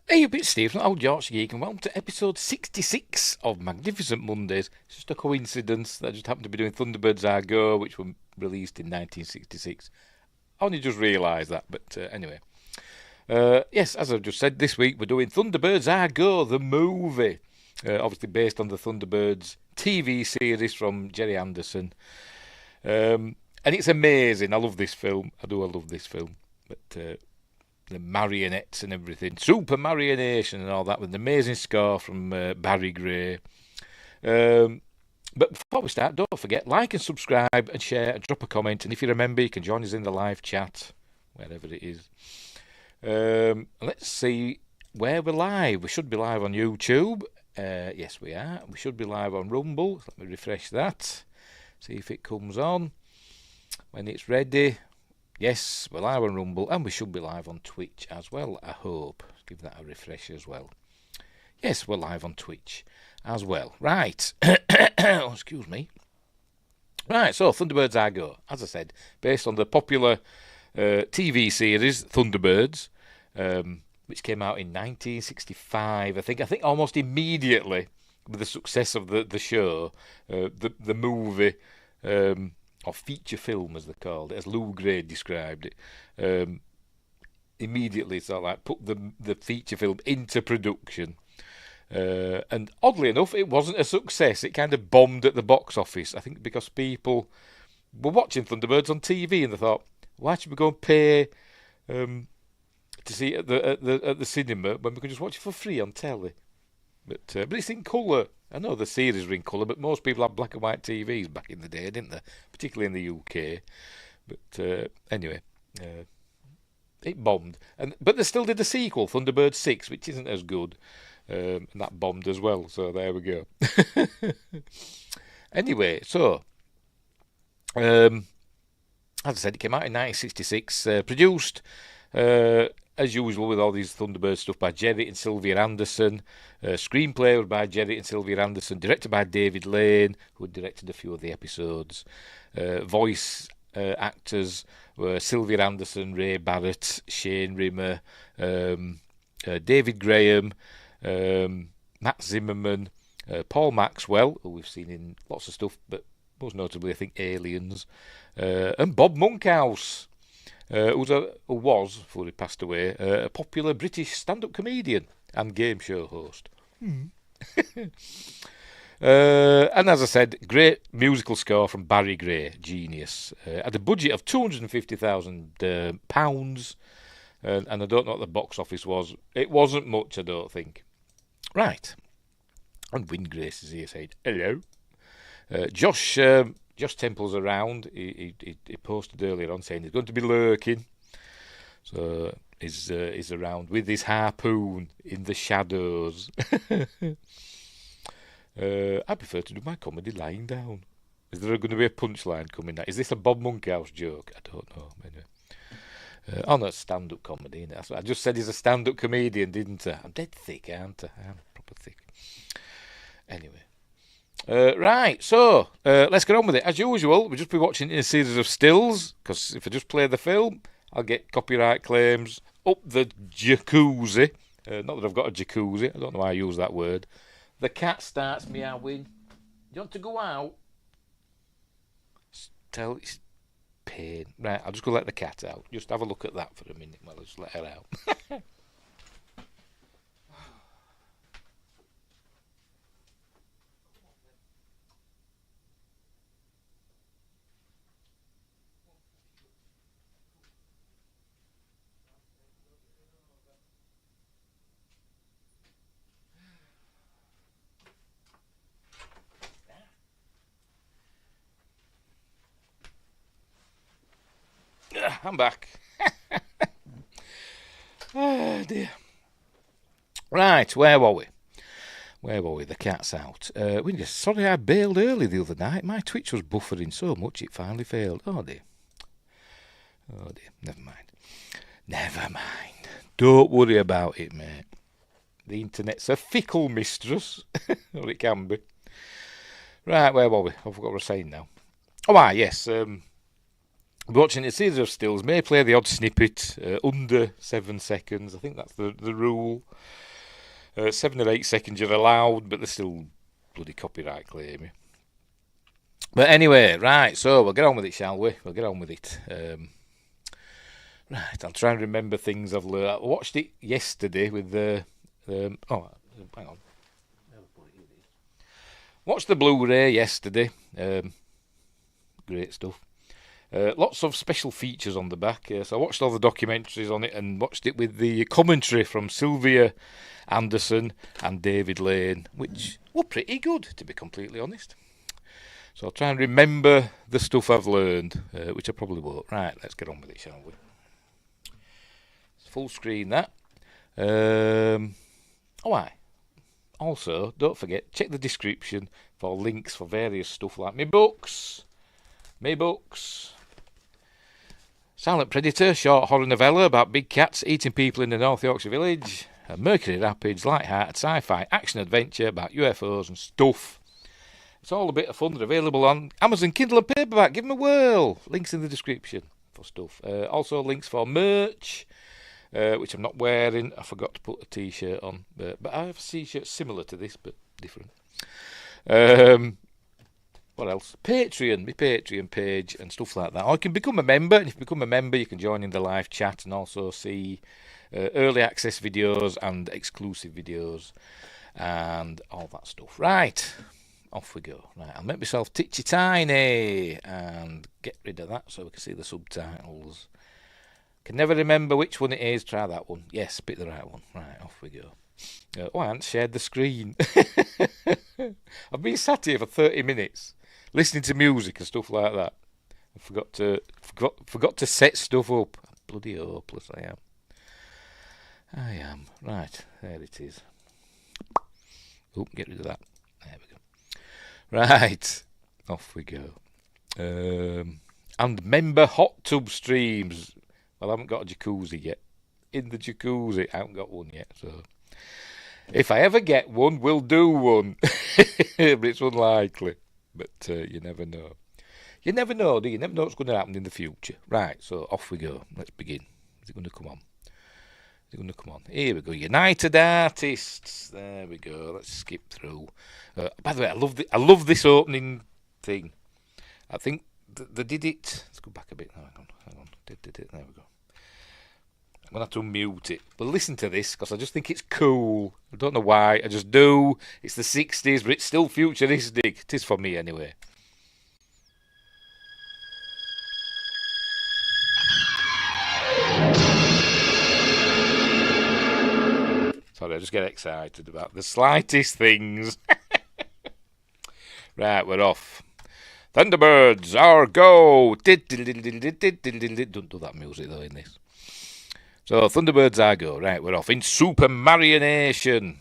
Hey, a bit Steve from Old Yorkshire Geek, and welcome to episode 66 of Magnificent Mondays. It's just a coincidence that I just happened to be doing Thunderbirds Are Go, which were released in 1966. I only just realised that, but anyway. Yes, as I've just said, this week we're doing Thunderbirds Are Go, the movie. Obviously based on the Thunderbirds TV series from Gerry Anderson. And it's amazing. I love this film. I love this film. But the marionettes and everything, super marionation and all that, with an amazing score from Barry Gray. But before we start, don't forget, like and subscribe and share and drop a comment. And if you remember, you can join us in the live chat, wherever it is. Let's see where we're live. We should be live on YouTube. Yes, we are. We should be live on Rumble. Let me refresh that. See if it comes on when it's ready. Yes, we're live on Rumble, and we should be live on Twitch as well, I hope. Give that a refresh as well. Yes, we're live on Twitch as well. Right. Oh, excuse me. Right, so Thunderbirds Are Go. As I said, based on the popular TV series Thunderbirds, which came out in 1965. I think almost immediately with the success of the show, the movie... or feature film, as they called it, as Lou Gray described it. Immediately, sort of like put the feature film into production. And oddly enough, it wasn't a success. It kind of bombed at the box office. I think because people were watching Thunderbirds on TV and they thought, why should we go and pay to see it at the cinema when we can just watch it for free on telly? But it's in colour. I know the series were in colour, but most people had black and white TVs back in the day, didn't they? Particularly in the UK. But anyway, it bombed. But they still did a sequel, Thunderbirds 6, which isn't as good. And that bombed as well, so there we go. Anyway, so... as I said, it came out in 1966, produced... as usual with all these Thunderbird stuff, by Gerry and Sylvia Anderson. Screenplay was by Gerry and Sylvia Anderson. Directed by David Lane, who had directed a few of the episodes. Voice actors were Sylvia Anderson, Ray Barrett, Shane Rimmer, David Graham, Matt Zimmerman, Paul Maxwell, who we've seen in lots of stuff, but most notably I think Aliens, and Bob Monkhouse. Who was, before he passed away, a popular British stand-up comedian and game show host. And as I said, great musical score from Barry Gray, genius. Had a budget of £250,000, and I don't know what the box office was. It wasn't much, I don't think. Right. And Win Grace is here saying, hello. Josh Temple's around. He posted earlier on saying he's going to be lurking. So he's around with his harpoon in the shadows. I prefer to do my comedy lying down. Is there going to be a punchline coming out? Is this a Bob Monkhouse joke? I don't know. Anyway. Oh, no, stand-up comedy. That's what I just said he's a stand-up comedian, didn't I? I'm dead thick, aren't I? I'm proper thick. Anyway. Right, so let's get on with it. As usual, we'll just be watching in a series of stills, because if I just play the film, I'll get copyright claims up the jacuzzi. Not that I've got a jacuzzi, I don't know why I use that word. The cat starts meowing. You want to go out? Tell it's pain. Right, I'll just go let the cat out. Just have a look at that for a minute while I just let her out. I'm back. Oh dear. Right, where were we? The cat's out. Sorry I bailed early the other night. My Twitch was buffering so much it finally failed. Oh dear. Never mind. Don't worry about it, mate. The internet's a fickle mistress. Or it can be. Right, where were we? I forgot what I was saying now. Oh, yes. watching a series of stills, may play the odd snippet under 7 seconds. I think that's the rule. 7 or 8 seconds you're allowed, but they're still bloody copyright claiming. But anyway, right, so we'll get on with it, shall we? We'll get on with it. Right, I'll try and remember things I've learned. I watched it yesterday with the... hang on. Watched the Blu-ray yesterday. Great stuff. Lots of special features on the back. So I watched all the documentaries on it and watched it with the commentary from Sylvia Anderson and David Lane, which were pretty good, to be completely honest. So I'll try and remember the stuff I've learned, which I probably won't. Right, let's get on with it, shall we? It's full screen, that. Also, don't forget, check the description for links for various stuff like my books, Silent Predator, short horror novella about big cats eating people in the North Yorkshire village, a Mercury Rapids, light-hearted sci-fi action-adventure about UFOs and stuff. It's all a bit of fun. They're available on Amazon Kindle and paperback. Give them a whirl. Links in the description for stuff. Also links for merch, which I'm not wearing. I forgot to put a t-shirt on, but I have a t-shirt similar to this but different. What else? Patreon, my Patreon page and stuff like that. Or you can become a member, and if you become a member you can join in the live chat and also see early access videos and exclusive videos and all that stuff. Right, off we go. Right, I'll make myself titchy tiny and get rid of that so we can see the subtitles. Can never remember which one it is. Try that one. Yes, pick the right one. Right, off we go. I haven't shared the screen. I've been sat here for 30 minutes listening to music and stuff like that. I forgot to set stuff up. Bloody hopeless I am. Right, there it is. Oh, get rid of that. There we go. Right, off we go. And member hot tub streams. Well, I haven't got a jacuzzi yet. In the jacuzzi, I haven't got one yet, so... If I ever get one, we'll do one. But it's unlikely. But you never know. You never know, do you? You never know what's going to happen in the future. Right, so off we go. Let's begin. Is it going to come on? Here we go. United Artists. There we go. Let's skip through. By the way, I love this opening thing. I think they did it. Let's go back a bit. Hang on. Did it. There we go. I'm going to have to mute it. But listen to this, because I just think it's cool. I don't know why. I just do. It's the 60s, but it's still futuristic. It is for me, anyway. Sorry, I just get excited about the slightest things. Right, we're off. Thunderbirds, our go! Don't do that music, though, in this. So, Thunderbirds I go. Right, we're off. In Super Marionation.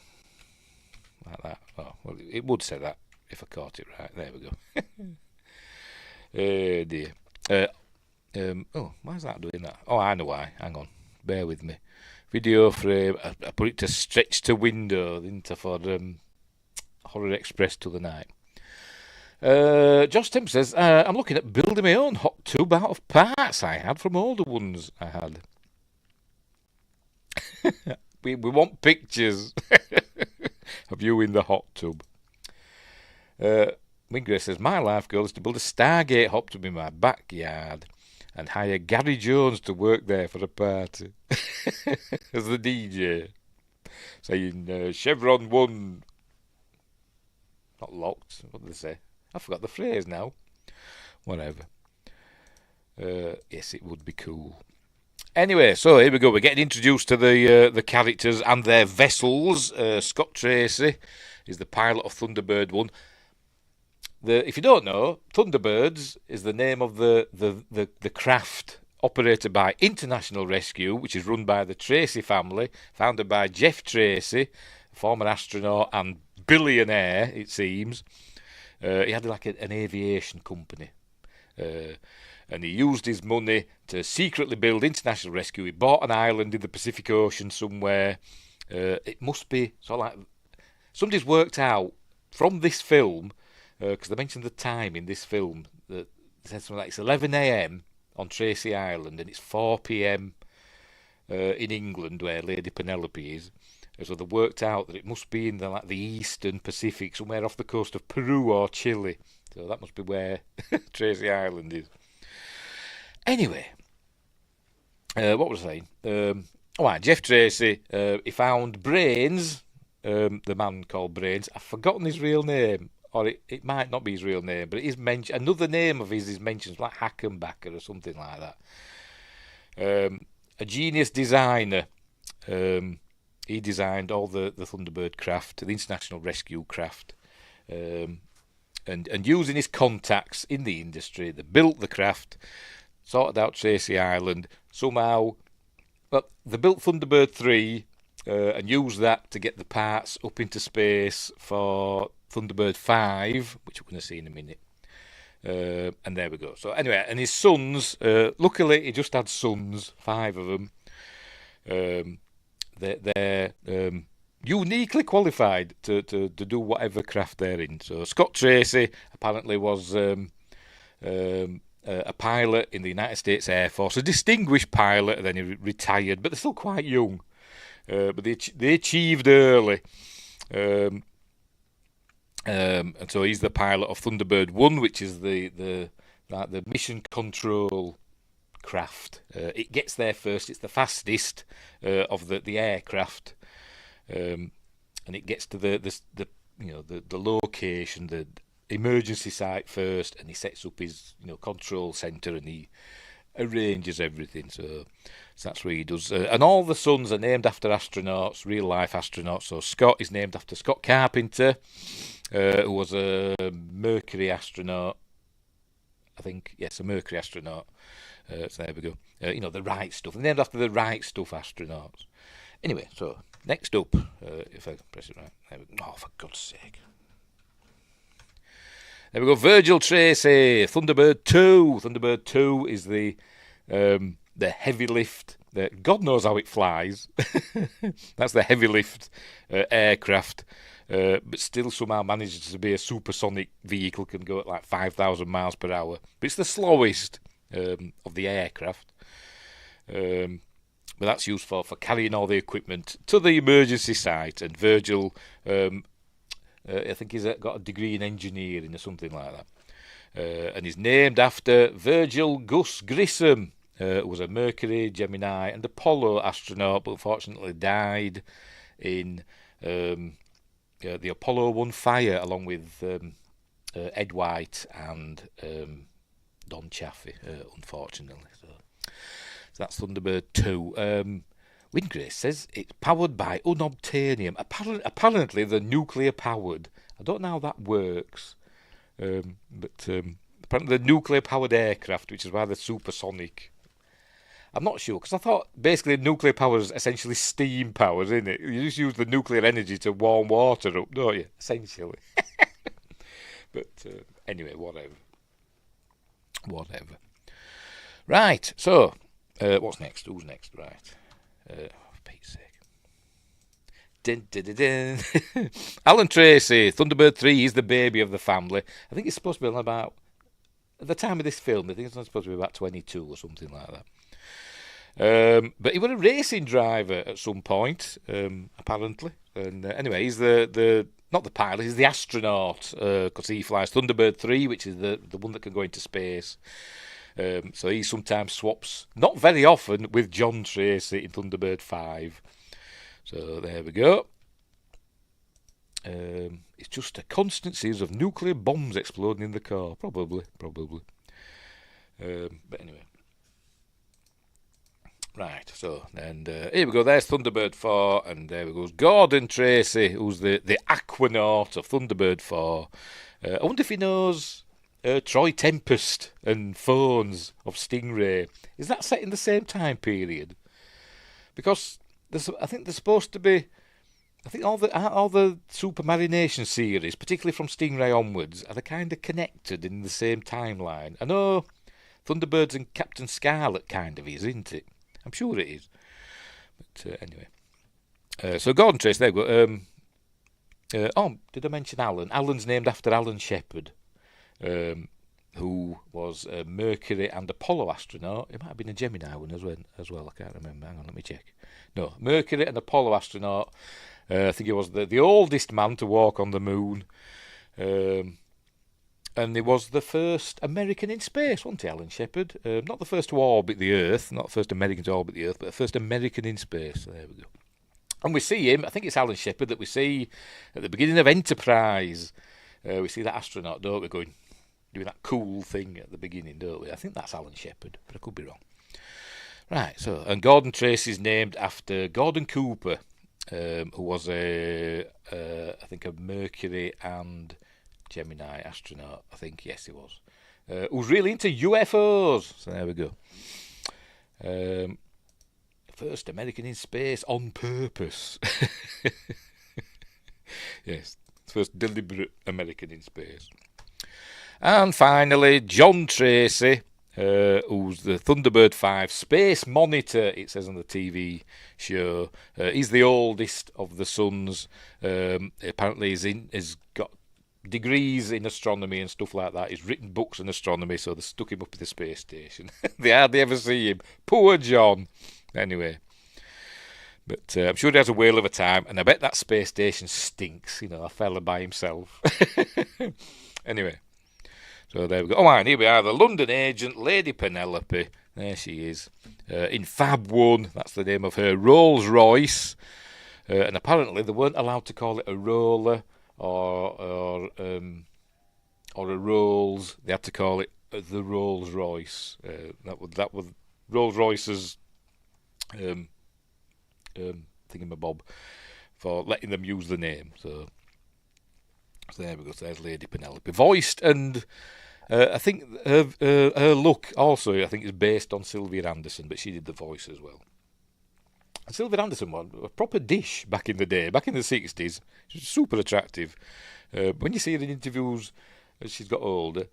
Like that. Oh, well, it would say that if I caught it right. There we go. Dear. Why is that doing that? Oh, I know why. Hang on. Bear with me. Video frame. I put it to stretch to window into for Horror Express to the night. Josh Tim says, I'm looking at building my own hot tub out of parts I had from older ones I had. we want pictures of you in the hot tub. Wingray says, my life goal is to build a Stargate hot tub in my backyard and hire Gary Jones to work there for a party as the DJ, saying Chevron 1 not locked. What did they say? I forgot the phrase now. Whatever. Yes, it would be cool. Anyway, so here we go. We're getting introduced to the characters and their vessels. Scott Tracy is the pilot of Thunderbird 1. If you don't know, Thunderbirds is the name of the craft operated by International Rescue, which is run by the Tracy family, founded by Jeff Tracy, former astronaut and billionaire, it seems. He had like an aviation company. And he used his money to secretly build International Rescue. He bought an island in the Pacific Ocean somewhere. It must be sort of like somebody's worked out from this film, because they mentioned the time in this film that said something like it's 11 a.m. on Tracy Island, and it's 4 p.m. In England, where Lady Penelope is. So they worked out that it must be in the eastern Pacific, somewhere off the coast of Peru or Chile. So that must be where Tracy Island is. Anyway, what was I saying? Jeff Tracy, he found Brains, the man called Brains. I've forgotten his real name, or it might not be his real name, but it is mentioned. Another name of his is mentioned, like Hackenbacker or something like that. A genius designer. He designed all the Thunderbird craft, the international rescue craft, and using his contacts in the industry, they built the craft, sorted out Tracy Island. Somehow, they built Thunderbird 3 and used that to get the parts up into space for Thunderbird 5, which we're going to see in a minute. And there we go. So anyway, and his sons, luckily he just had sons, 5 of them. They're uniquely qualified to do whatever craft they're in. So Scott Tracy apparently was a pilot in the United States Air Force, a distinguished pilot, and then he retired, but they're still quite young. But they achieved early. And so he's the pilot of Thunderbird 1, which is the mission control craft. It gets there first. It's the fastest of the aircraft, and it gets to the location, the emergency site first, and he sets up his control center, and he arranges everything. So that's what he does. And all the sons are named after astronauts, real life astronauts. So Scott is named after Scott Carpenter, who was a Mercury astronaut. I think, yes, a Mercury astronaut. So there we go. The Right Stuff. Named after the Right Stuff astronauts. Anyway, so next up, if I can press it right. There we go. Oh, for God's sake. There we go. Virgil Tracy, Thunderbird 2. Thunderbird 2 is the heavy lift. God knows how it flies. That's the heavy lift aircraft. But still somehow manages to be a supersonic vehicle, can go at like 5,000 miles per hour. But it's the slowest of the aircraft. But that's used for carrying all the equipment to the emergency site. And Virgil, I think he's got a degree in engineering or something like that. And he's named after Virgil Gus Grissom, who was a Mercury, Gemini and Apollo astronaut, but unfortunately died in the Apollo 1 fire, along with Ed White and Don Chaffee, unfortunately. So that's Thunderbird 2. Windgrace says it's powered by unobtainium. Apparently they're nuclear powered. I don't know how that works, but apparently they're nuclear powered aircraft, which is why they're supersonic. I'm not sure, because I thought basically nuclear power is essentially steam power, isn't it? You just use the nuclear energy to warm water up, don't you? Essentially. But anyway, whatever. Right, so what's next? Who's next? Right. For Pete's sake. Dun, dun, dun, dun. Alan Tracy, Thunderbird 3, he's the baby of the family. I think it's supposed to be about, at the time of this film, I think it's supposed to be about 22 or something like that. But he was a racing driver at some point, apparently. And anyway, he's the not the pilot, he's the astronaut, because he flies Thunderbird 3, which is the one that can go into space. So he sometimes swaps, not very often, with John Tracy in Thunderbird 5. So there we go. It's just a constant series of nuclear bombs exploding in the car. Probably. But anyway. Right, so, and here we go, there's Thunderbird 4, and there we go, Gordon Tracy, who's the Aquanaut of Thunderbird 4. I wonder if he knows Troy Tempest and Phones of Stingray. Is that set in the same time period? Because I think there's supposed to be, I think all the Supermarination series, particularly from Stingray onwards, are kind of connected in the same timeline. I know Thunderbirds and Captain Scarlet kind of is, isn't it? I'm sure it is. But anyway. So Gordon Tracy, there we go. Did I mention Alan? Alan's named after Alan Shepard. who was a Mercury and Apollo astronaut. It might have been a Gemini one as well. I can't remember. Hang on, let me check. No, Mercury and Apollo astronaut. I think he was the oldest man to walk on the moon. And he was the first American in space, wasn't he, Alan Shepard? Not the first to orbit the Earth, not the first American to orbit the Earth, but the first American in space. So there we go. And we see him, I think it's Alan Shepard that we see at the beginning of Enterprise. We see that astronaut, don't we, doing that cool thing at the beginning, don't we? I think that's Alan Shepard, but I could be wrong. Right, so, and Gordon Tracy is named after Gordon Cooper, who was I think a Mercury and Gemini astronaut, I think. Yes, he was. Who's really into UFOs. So there we go. First American in space on purpose. Yes, first deliberate American in space. And finally, John Tracy, who's the Thunderbird 5 space monitor, it says on the TV show. He's the oldest of the sons. Apparently he's got degrees in astronomy and stuff like that. He's written books on astronomy, so they stuck him up at the space station. They hardly ever see him. Poor John. Anyway. But I'm sure he has a whale of a time, and I bet that space station stinks, a fella by himself. Anyway. So there we go. Oh, and here we are, the London agent, Lady Penelope. There she is. In Fab 1, that's the name of her Rolls Royce. And apparently they weren't allowed to call it a roller or a Rolls. They had to call it the Rolls Royce. That was Rolls Royce's thingamabob for letting them use the name. So there we go. So there's Lady Penelope, voiced, and I think her look also I think is based on Sylvia Anderson, but she did the voice as well. And Sylvia Anderson was a proper dish back in the day, back in the 60s. She was super attractive. When you see her in interviews as she's got older,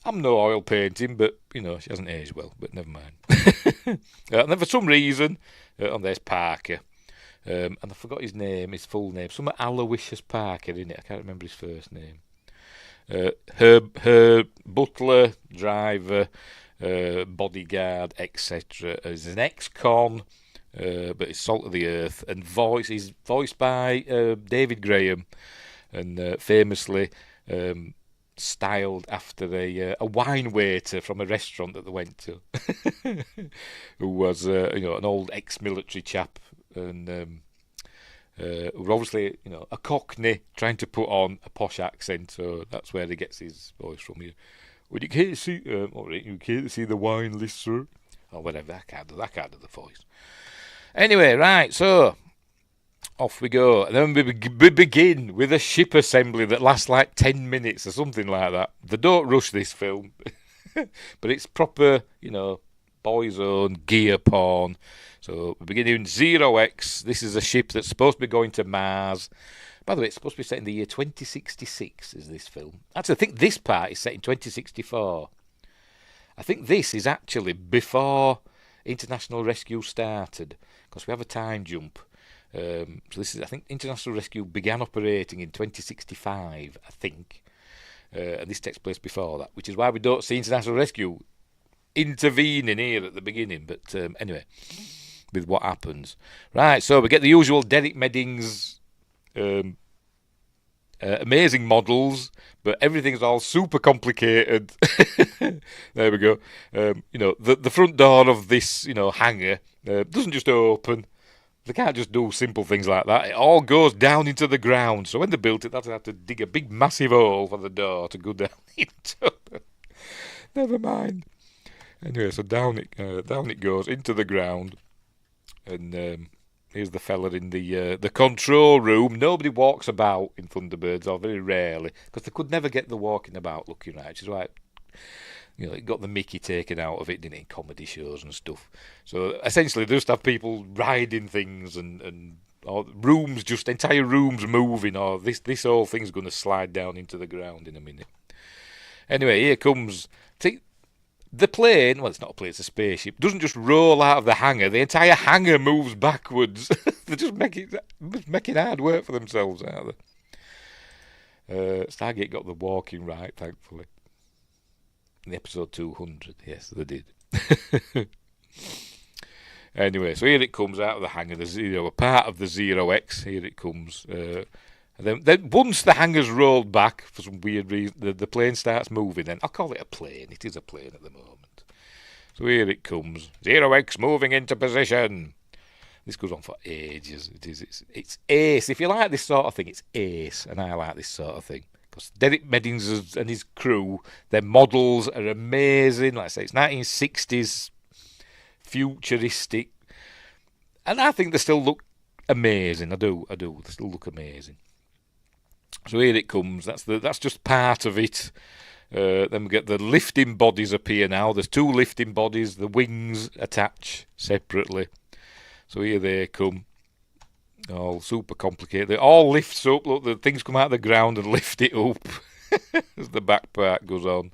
I'm no oil painting, but she hasn't aged well. But never mind. And then for some reason, there's Parker. And I forgot his full name. Something Aloysius Parker, isn't it? I can't remember his first name. Her butler, driver, bodyguard, etc. is an ex-con, but he's salt of the earth, and he's voiced by David Graham, and famously styled after a wine waiter from a restaurant that they went to, who was an old ex-military chap, and who obviously a Cockney trying to put on a posh accent, so that's where he gets his voice from. Would you care to see? You care to see the wine list, sir? Or whatever. I can't do the voice. Anyway, right. So off we go. And then we begin with a ship assembly that lasts like 10 minutes or something like that. They don't rush this film, but it's proper, boys' own gear porn. So we begin in 0X. This is a ship that's supposed to be going to Mars. By the way, it's supposed to be set in the year 2066, is this film. Actually, I think this part is set in 2064. I think this is actually before International Rescue started, because we have a time jump. So this is, I think, International Rescue began operating in 2065, I think. And this takes place before that, which is why we don't see International Rescue intervening here at the beginning. But anyway, with what happens. Right, so we get the usual Derek Meddings amazing models, but everything's all super complicated. There we go. The front door of this, hangar doesn't just open. They can't just do simple things like that. It all goes down into the ground. So when they built it, they had to dig a big, massive hole for the door to go down into. Never mind. Anyway, so down it goes into the ground, and here's the fella in the control room. Nobody walks about in Thunderbirds, or very rarely, because they could never get the walking about looking right, which is why it got the Mickey taken out of it, didn't it, in comedy shows and stuff. So essentially, they just have people riding things and or rooms, just entire rooms moving, or this whole thing's going to slide down into the ground in a minute. Anyway, here comes. The plane, well, it's not a plane, it's a spaceship, doesn't just roll out of the hangar. The entire hangar moves backwards. They're just making hard work for themselves, aren't they? Stargate got the walking right, thankfully. In episode 200, yes, they did. Anyway, so here it comes out of the hangar. There's a part of the 0X. Here it comes. And then once the hangar's rolled back for some weird reason, the plane starts moving. Then I'll call it a plane. It is a plane at the moment. So here it comes. 0X moving into position. This goes on for ages. It's ace. If you like this sort of thing, it's ace, and I like this sort of thing. Because Derek Meddings and his crew, their models are amazing. Like I say, it's 1960s, futuristic, and I think they still look amazing. I do. They still look amazing. So here it comes. That's just part of it. Then we get the lifting bodies appear now. There's 2 lifting bodies. The wings attach separately. So here they come. All super complicated. They all lifts up. Look, the things come out of the ground and lift it up as the back part goes on.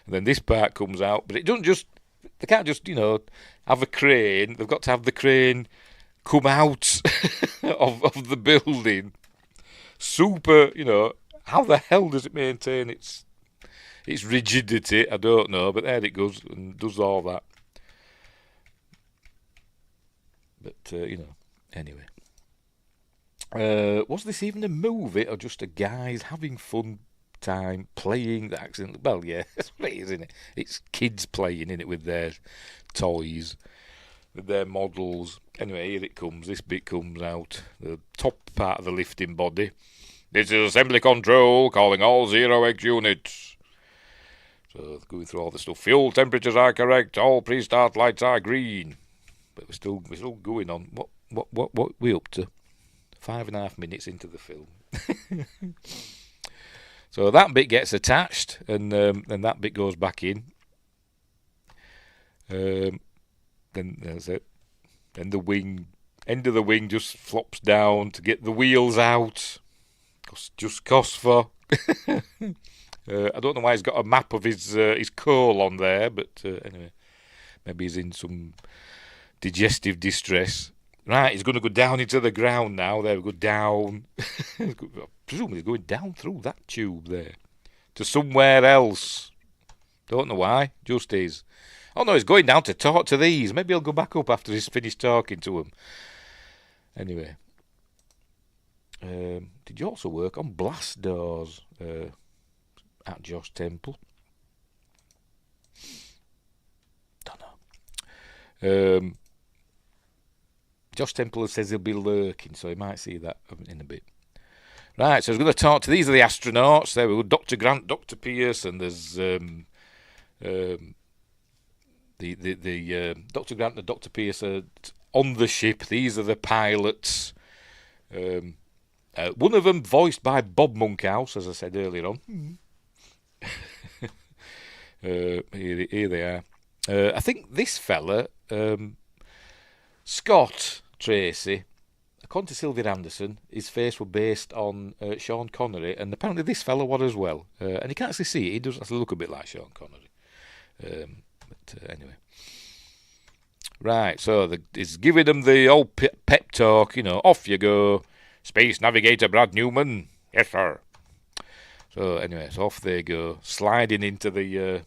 And then this part comes out. But it doesn't just... They can't just, have a crane. They've got to have the crane come out of the building. Super, how the hell does it maintain its rigidity? I don't know. But there it goes and does all that. But, anyway. Was this even a movie or just a guys having fun time playing the accident? Well, yeah, that's what it is, isn't it? It's kids playing in it with their toys, with their models. Anyway, here it comes. This bit comes out. The top part of the lifting body. This is assembly control, calling all 0X units. So going through all the stuff. Fuel temperatures are correct. All pre-start lights are green. But we're still going on. What we up to? 5.5 minutes into the film. So that bit gets attached, and that bit goes back in. Then that's it. Then the end of the wing just flops down to get the wheels out. Costs for. I don't know why he's got a map of his coal on there, but anyway, maybe he's in some digestive distress. Right, he's going to go down into the ground now. There we go, down. Presumably he's going down through that tube there to somewhere else. Don't know why, just is. Oh no, he's going down to talk to these. Maybe he'll go back up after he's finished talking to them. Anyway. Did you also work on blast doors at Josh Temple? Don't know. Josh Temple says he'll be lurking, so he might see that in a bit. Right, so he's going to talk to... These are the astronauts. There we go. Dr. Grant, Dr. Pierce, and there's the Dr. Grant and Dr. Pierce are on the ship. These are the pilots. One of them voiced by Bob Monkhouse, as I said earlier on. Here they are. I think this fella, Scott Tracy, according to Sylvia Anderson, his face was based on Sean Connery, and apparently this fella was as well. And you can't actually see it. He does actually look a bit like Sean Connery. But anyway. Right, so he's giving them the old pep talk, off you go. Space Navigator Brad Newman. Yes, sir. So anyway, so off they go, sliding into the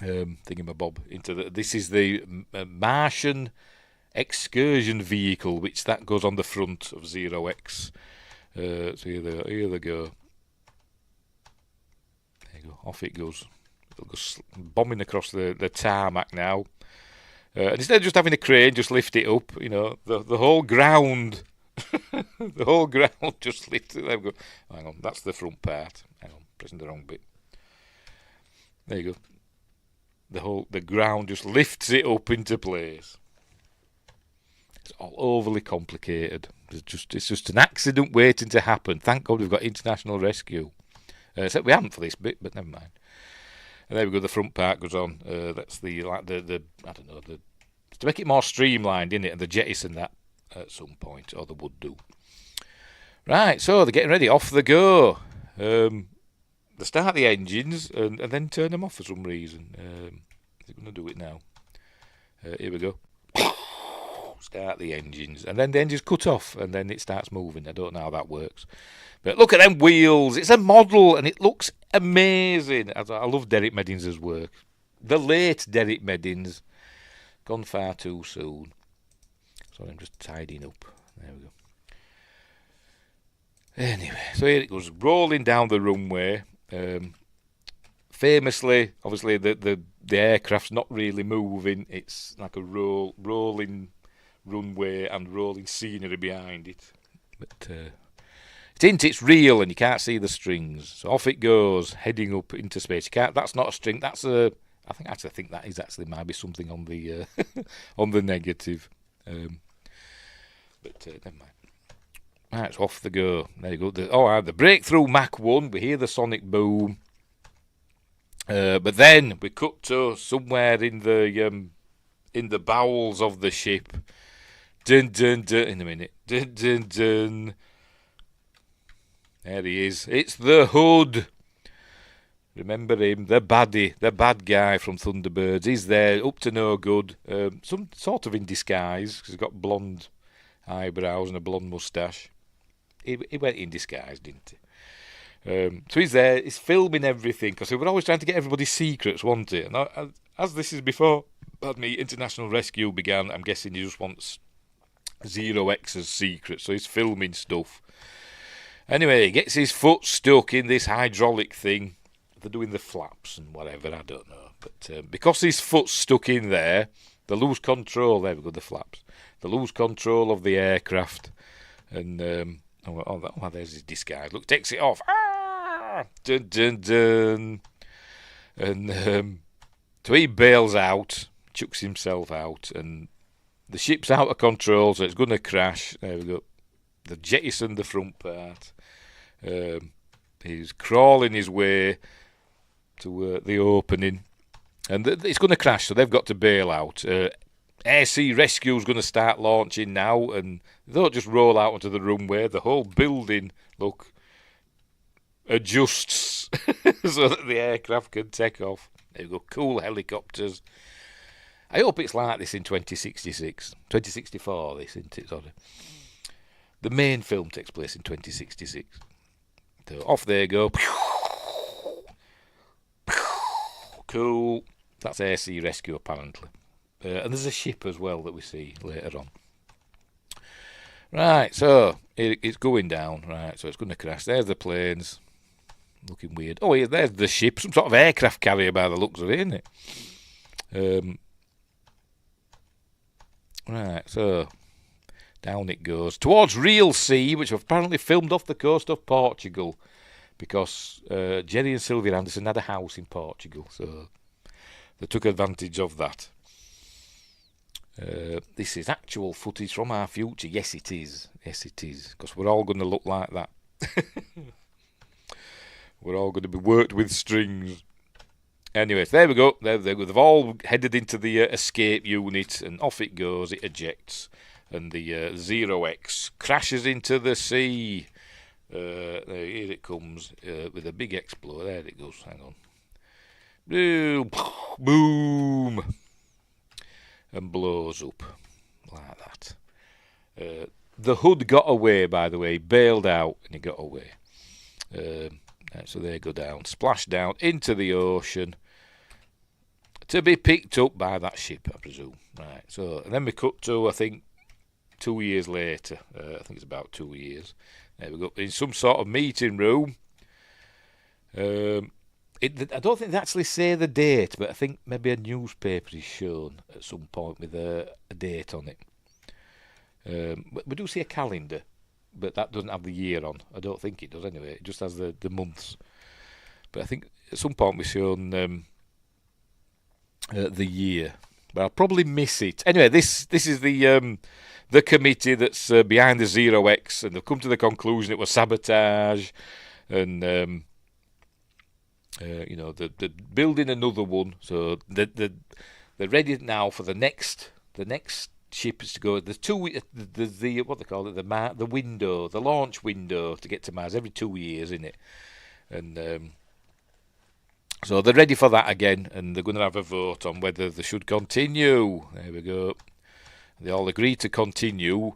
thingamabob. This is the Martian excursion vehicle, which that goes on the front of 0X. So here they go. There you go. Off it goes. It'll go bombing across the tarmac now. And instead of just having a crane just lift it up, the whole ground, the whole ground just lifts it. There we go. Hang on, that's the front part. Hang on, pressing the wrong bit. There you go. The ground just lifts it up into place. It's all overly complicated. It's just an accident waiting to happen. Thank God we've got international rescue. Except we haven't for this bit, but never mind. And there we go. The front part goes on. That's the I don't know, to make it more streamlined, innit? And they jettison that at some point, or they would do. Right, so they're getting ready. Off they go. They start the engines and then turn them off for some reason. They're going to do it now. Here we go. start the engines, and then the engines cut off, and then it starts moving. I don't know how that works. But look at them wheels. It's a model, and it looks amazing. I love Derek Meddings' work. The late Derek Meddings. Gone far too soon. Sorry, I'm just tidying up. There we go. Anyway, so here it goes, rolling down the runway. Famously, obviously, the aircraft's not really moving. It's like a rolling runway and rolling scenery behind it. But it's real, and you can't see the strings. So off it goes, heading up into space. You can't. That's not a string. That's a. I think that is actually might be something on the on the negative. But never mind. Right, so off they go. There you go. The breakthrough Mach 1. We hear the sonic boom. But then we cut to somewhere in the bowels of the ship. Dun dun dun. In a minute. Dun dun dun. There he is. It's the Hood. Remember him, the baddie, the bad guy from Thunderbirds. He's there, up to no good. Some sort of in disguise, because he's got blonde eyebrows and a blonde moustache. He went in disguise, didn't he? So he's there, he's filming everything, because they were always trying to get everybody's secrets, wasn't it? And as this is before, International Rescue began, I'm guessing he just wants Zero X's secrets, so he's filming stuff. Anyway, he gets his foot stuck in this hydraulic thing. They're doing the flaps and whatever, I don't know. But because his foot's stuck in there, they lose control. There we go, the flaps. They lose control of the aircraft. And, there's his disguise. Look, takes it off. Ah! Dun, dun, dun. And so he bails out, chucks himself out, and the ship's out of control, so it's going to crash. There we go. They've jettisoned the front part. He's crawling his way to the opening, and it's going to crash, so they've got to bail out. Air Sea Rescue's going to start launching now, and they don't just roll out onto the runway. The whole building, look, adjusts so that the aircraft can take off. There you go, cool helicopters. I hope it's like this in 2064, this, isn't it? Sorry. The main film takes place in 2066. So off they go. Cool. That's Air Sea Rescue, apparently. And there's a ship as well that we see later on. Right, so it's going down. Right, so it's going to crash. There's the planes. Looking weird. Oh, yeah, there's the ship. Some sort of aircraft carrier by the looks of it, isn't it? Right, so down it goes. Towards real sea, which I've apparently filmed off the coast of Portugal. Because Gerry and Sylvia Anderson had a house in Portugal, so they took advantage of that. This is actual footage from our future. Yes, it is. Yes, it is. Because we're all going to look like that. We're all going to be worked with strings. Anyway, there we go. They've all headed into the escape unit, and off it goes. It ejects, and the Zero X crashes into the sea. Here it comes with a big explosion. There it goes. Hang on. Boom. And blows up like that. The Hood got away, by the way. He bailed out and he got away. So they go down, splash down into the ocean to be picked up by that ship, I presume. Right. So and then we cut to, I think, 2 years later. I think it's about 2 years. There we go. In some sort of meeting room. I don't think they actually say the date, but I think maybe a newspaper is shown at some point with a date on it. We do see a calendar, but that doesn't have the year on. I don't think it does anyway. It just has the months. But I think at some point we're shown the year. But I'll probably miss it. Anyway, this is the committee that's behind the Zero X, and they've come to the conclusion it was sabotage, and they're building another one, so they're ready now for the next ships to go. There's the what they call it, the window, the launch window to get to Mars every 2 years, isn't it? And so they're ready for that again, and they're going to have a vote on whether they should continue. There we go. They all agree to continue.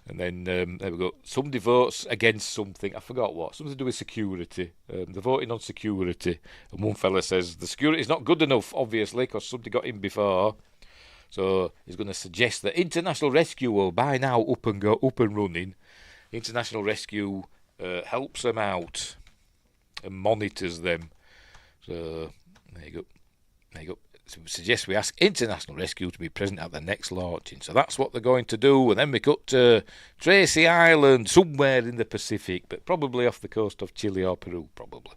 And then, there we go. Somebody votes against something. I forgot what. Something to do with security. They're voting on security. And one fella says, the security's not good enough, obviously, because somebody got in before. So he's going to suggest that International Rescue will by now up and running. International Rescue helps them out and monitors them. So, there you go. So suggest we ask International Rescue to be present at the next launching. So that's what they're going to do. And then we cut to Tracy Island, somewhere in the Pacific, but probably off the coast of Chile or Peru, probably.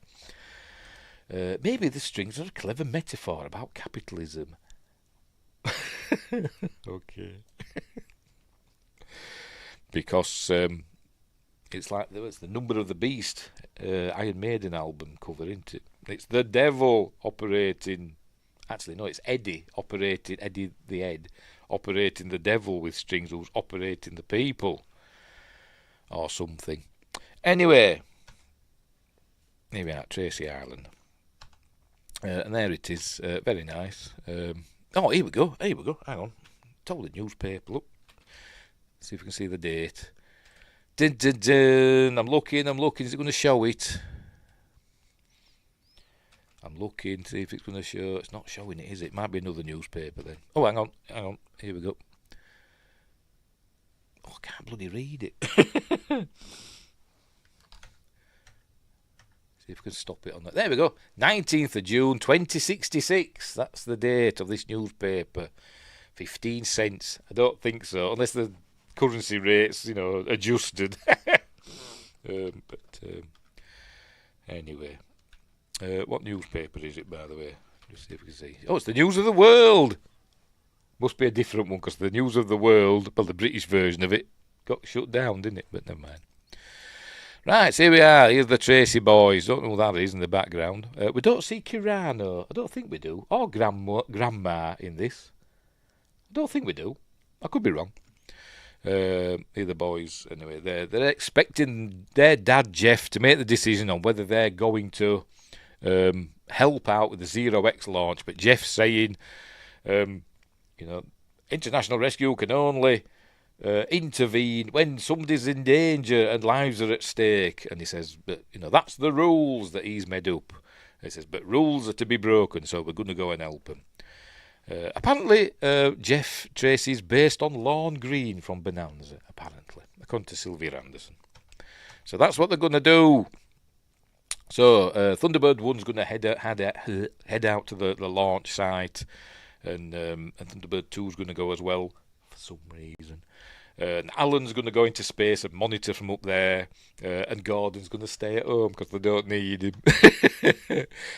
Maybe the strings are a clever metaphor about capitalism. Okay. Because it's like it's the Number of the Beast Iron Maiden album cover, isn't it? It's the devil operating. Actually, no, it's Eddie the Ed, operating the devil with strings, who's operating the people, or something. Anyway, here we are, Tracy Island. And there it is, very nice. Oh, here we go, hang on. Told the newspaper, look. See if we can see the date. Dun, dun, dun. I'm looking, is it going to show it? I'm looking to see if it's going to show. It's not showing it, is it? Might be another newspaper then. Oh, hang on. Here we go. Oh, I can't bloody read it. See if we can stop it on that. There we go. 19th of June, 2066. That's the date of this newspaper. 15 cents. I don't think so, unless the currency rates, adjusted. Anyway. What newspaper is it, by the way? Just see if we can see. Oh, it's the News of the World. Must be a different one, because the News of the World, well, the British version of it, got shut down, didn't it? But never mind. Right, so here we are. Here's the Tracy boys. Don't know who that is in the background. We don't see Kirano. I don't think we do. Or Grandma in this. I don't think we do. I could be wrong. Here the boys, anyway. They're expecting their dad, Jeff, to make the decision on whether they're going to help out with the 0X launch, but Jeff's saying, International Rescue can only intervene when somebody's in danger and lives are at stake. And he says, but that's the rules that he's made up. He says, but rules are to be broken, so we're going to go and help him. Apparently, Jeff Tracy's based on Lorne Green from Bonanza, apparently, according to Sylvia Anderson. So that's what they're going to do. So Thunderbird 1's going to head out to the launch site, and Thunderbird 2's going to go as well for some reason. And Alan's going to go into space and monitor from up there, and Gordon's going to stay at home because they don't need him.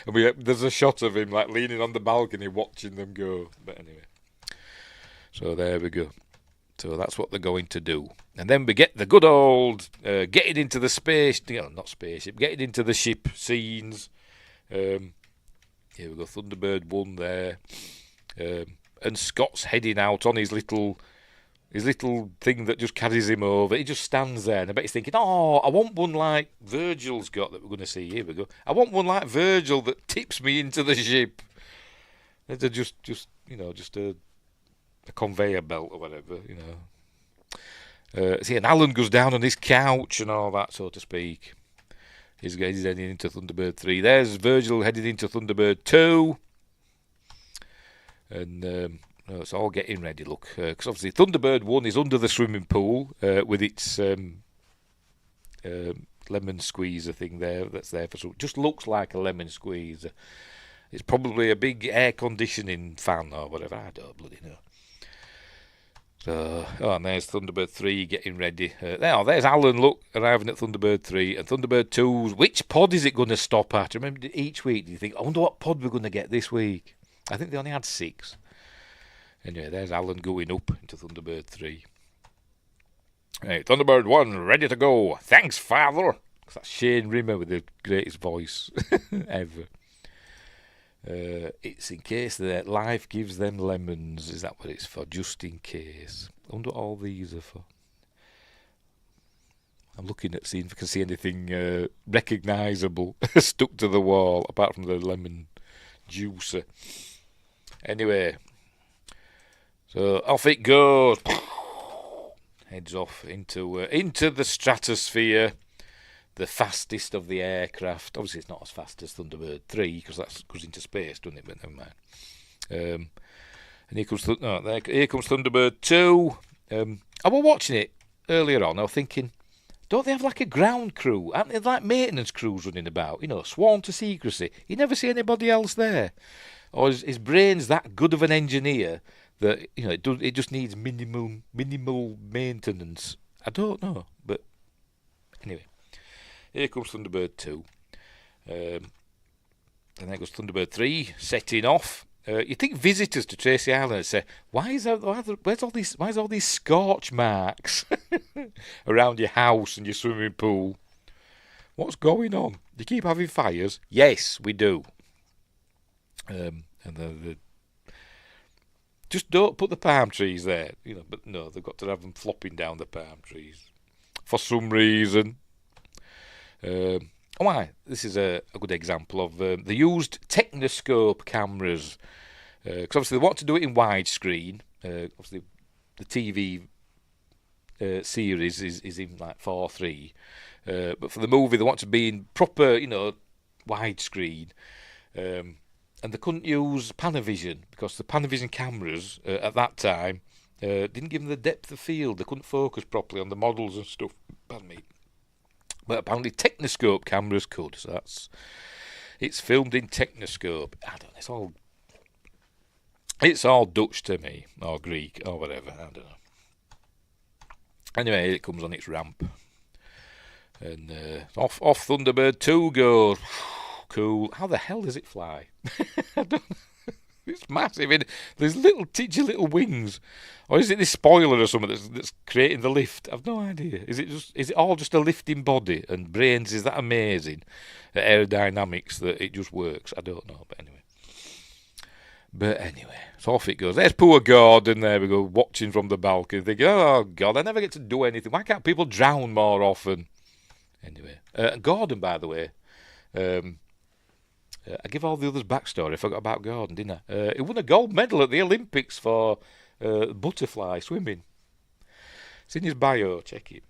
And there's a shot of him like leaning on the balcony watching them go. But anyway, so there we go. So that's what they're going to do. And then we get the good old getting into the space, not spaceship, getting into the ship scenes. Here we go, Thunderbird 1 there. And Scott's heading out on his little thing that just carries him over. He just stands there, and I bet he's thinking, oh, I want one like Virgil's got that we're going to see. Here we go. I want one like Virgil that tips me into the ship. It's just a conveyor belt or whatever, See, and Alan goes down on his couch and all that, so to speak. He's heading into Thunderbird 3. There's Virgil heading into Thunderbird 2. And it's all getting ready, look. Because obviously Thunderbird 1 is under the swimming pool with its lemon squeezer thing there that's there for some. Just looks like a lemon squeezer. It's probably a big air conditioning fan or whatever. I don't bloody know. So, and there's Thunderbird 3 getting ready. There's Alan, look, arriving at Thunderbird 3. And Thunderbird 2's, which pod is it going to stop at? Remember, each week, do you think, I wonder what pod we're going to get this week? I think they only had 6. Anyway, there's Alan going up into Thunderbird 3. Hey, Thunderbird 1, ready to go. Thanks, Father. That's Shane Rimmer with the greatest voice ever. It's in case that life gives them lemons. Is that what it's for? Just in case. I wonder what all these are for. I'm looking at seeing if I can see anything recognisable stuck to the wall, apart from the lemon juicer. Anyway, so off it goes. heads off into the stratosphere, the fastest of the aircraft. Obviously, it's not as fast as Thunderbird 3 because that goes into space, doesn't it? But never mind. And here comes Thunderbird 2. I was watching it earlier on. I was thinking, don't they have like a ground crew? Aren't they like maintenance crews running about? Sworn to secrecy. You never see anybody else there. Or is his brain's that good of an engineer that it just needs minimal maintenance? I don't know, but anyway, here comes Thunderbird 2. And then goes Thunderbird 3, setting off. You think visitors to Tracy Island say, where's all these scorch marks around your house and your swimming pool? What's going on? Do you keep having fires? Yes, we do. And just don't put the palm trees there, But no, they've got to have them flopping down the palm trees for some reason. This is a good example of the used Technoscope cameras. Because obviously they want to do it in widescreen. Obviously, the TV series is in like 4:3. But for the movie, they want to be in proper, widescreen. And they couldn't use Panavision because the Panavision cameras at that time didn't give them the depth of field. They couldn't focus properly on the models and stuff. Pardon me. But apparently Technoscope cameras could. So it's filmed in Technoscope. I don't know. It's all Dutch to me, or Greek, or whatever. I don't know. Anyway, it comes on its ramp, and off Thunderbird 2 goes. Cool. How the hell does it fly? I don't know. It's massive. There's little wings, or is it this spoiler or something that's creating the lift? I've no idea. Is it all just a lifting body and brains? Is that amazing at aerodynamics that it just works? I don't know, but anyway, so off it goes. There's poor Gordon. There we go, watching from the balcony, thinking, "Oh God, I never get to do anything. Why can't people drown more often?" Anyway, Gordon, by the way. I give all the others backstory. I forgot about Gordon, didn't I? He won a gold medal at the Olympics for butterfly swimming. It's in his bio. Check it.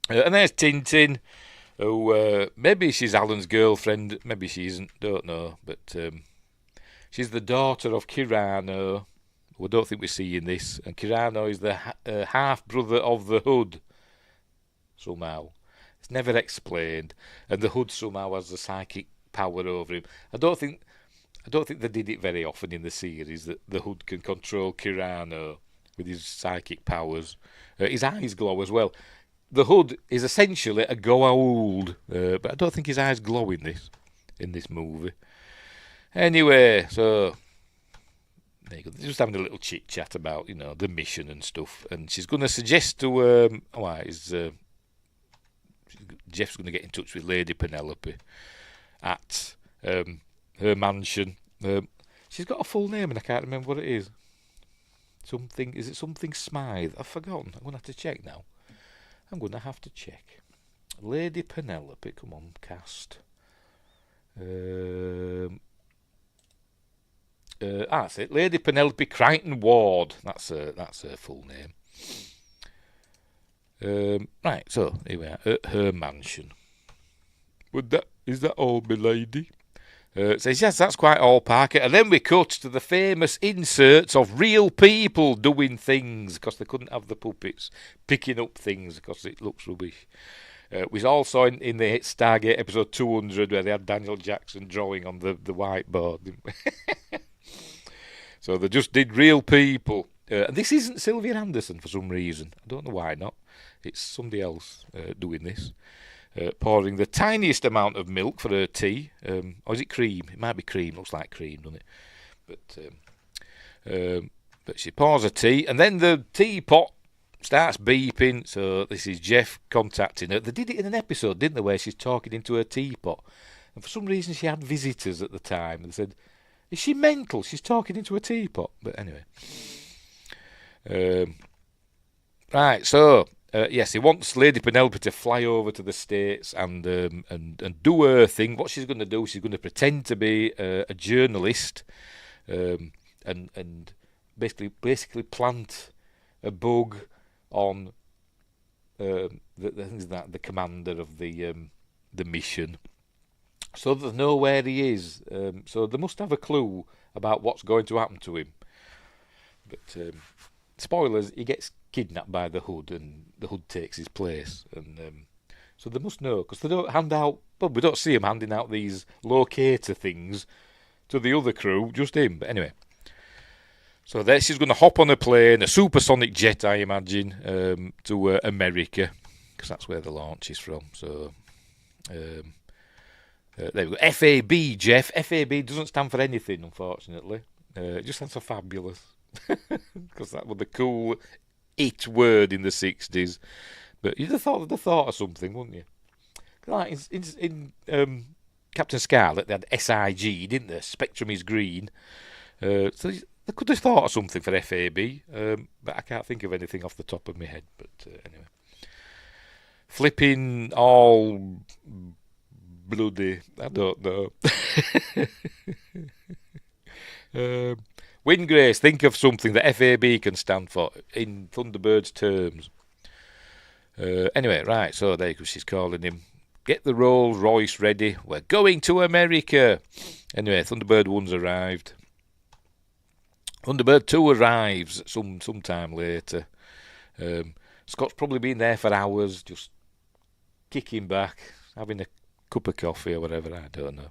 And there's Tintin, who maybe she's Alan's girlfriend, maybe she isn't. Don't know, but she's the daughter of Kyrano. We don't think we're seeing this, and Kyrano is the half brother of the Hood. Somehow, it's never explained, and the Hood somehow has the psychic power over him. I don't think they did it very often in the series that the Hood can control Kyrano with his psychic powers. His eyes glow as well. The Hood is essentially a Goa'uld, but I don't think his eyes glow in this movie. Anyway, so there you go. They're just having a little chit chat about the mission and stuff, and she's going to suggest to Jeff's going to get in touch with Lady Penelope at her mansion. She's got a full name and I can't remember what it is. Is it something Smythe? I've forgotten. I'm going to have to check now. Lady Penelope, come on, cast. That's it. Lady Penelope Crichton Ward. That's her full name. Right, so here we are at her mansion. Is that all, my lady? Says, yes, that's quite all, Parker. And then we cut to the famous inserts of real people doing things, because they couldn't have the puppets picking up things because it looks rubbish. We also in the Stargate episode 200 where they had Daniel Jackson drawing on the whiteboard. So they just did real people. And this isn't Sylvia Anderson for some reason. I don't know why not. It's somebody else doing this. Pouring the tiniest amount of milk for her tea. Or is it cream? It might be cream. Looks like cream, doesn't it? But she pours her tea, and then the teapot starts beeping. So this is Jeff contacting her. They did it in an episode, didn't they, where she's talking into her teapot. And for some reason she had visitors at the time. And they said, is she mental? She's talking into a teapot. But anyway. Right, so... yes, he wants Lady Penelope to fly over to the States and do her thing. What she's going to do, she's going to pretend to be a journalist, and basically plant a bug on the commander of the mission, so that they know where he is. So they must have a clue about what's going to happen to him. But spoilers, he gets kidnapped by the Hood, and the Hood takes his place. And so they must know, because they don't hand out. Well, we don't see him handing out these locator things to the other crew, just him. But anyway. So there she's going to hop on a plane, a supersonic jet, I imagine, to America, because that's where the launch is from. So there we go. FAB, Jeff. FAB doesn't stand for anything, unfortunately. It just stands for fabulous, because that was the cool it word in the 60s. But you'd have thought of something, wouldn't you? Like in Captain Scarlet, they had SIG, didn't they? Spectrum is green. So they could have thought of something for FAB, but I can't think of anything off the top of my head. But anyway. Flipping all bloody, I don't know. Windgrace, think of something that FAB can stand for in Thunderbirds terms. Anyway, right, so there she's calling him. Get the Rolls Royce ready. We're going to America. Anyway, Thunderbird 1's arrived. Thunderbird 2 arrives sometime later. Scott's probably been there for hours, just kicking back, having a cup of coffee or whatever, I don't know.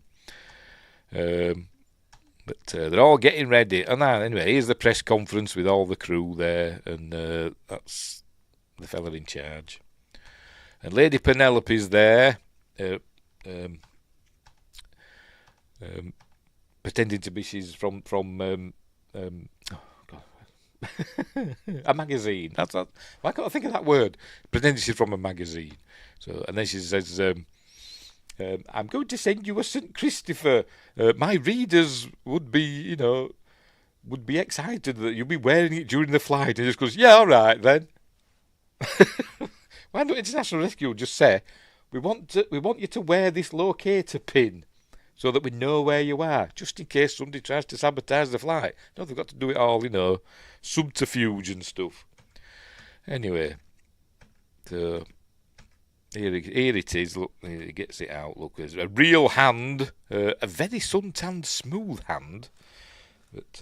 But they're all getting ready. And anyway, here's the press conference with all the crew there, and that's the fella in charge. And Lady Penelope's there, pretending to be she's from a magazine. Why can't I think of that word? Pretending she's from a magazine. So, and then she says, "I'm going to send you a St. Christopher. My readers would be excited that you'll be wearing it during the flight." And he just goes, "Yeah, all right then." Why don't International Rescue just say, "We want you to wear this locator pin, so that we know where you are, just in case somebody tries to sabotage the flight." No, they've got to do it all, subterfuge and stuff. Anyway, so here it is. Look, he gets it out. Look, there's a real hand, a very suntanned, smooth hand. But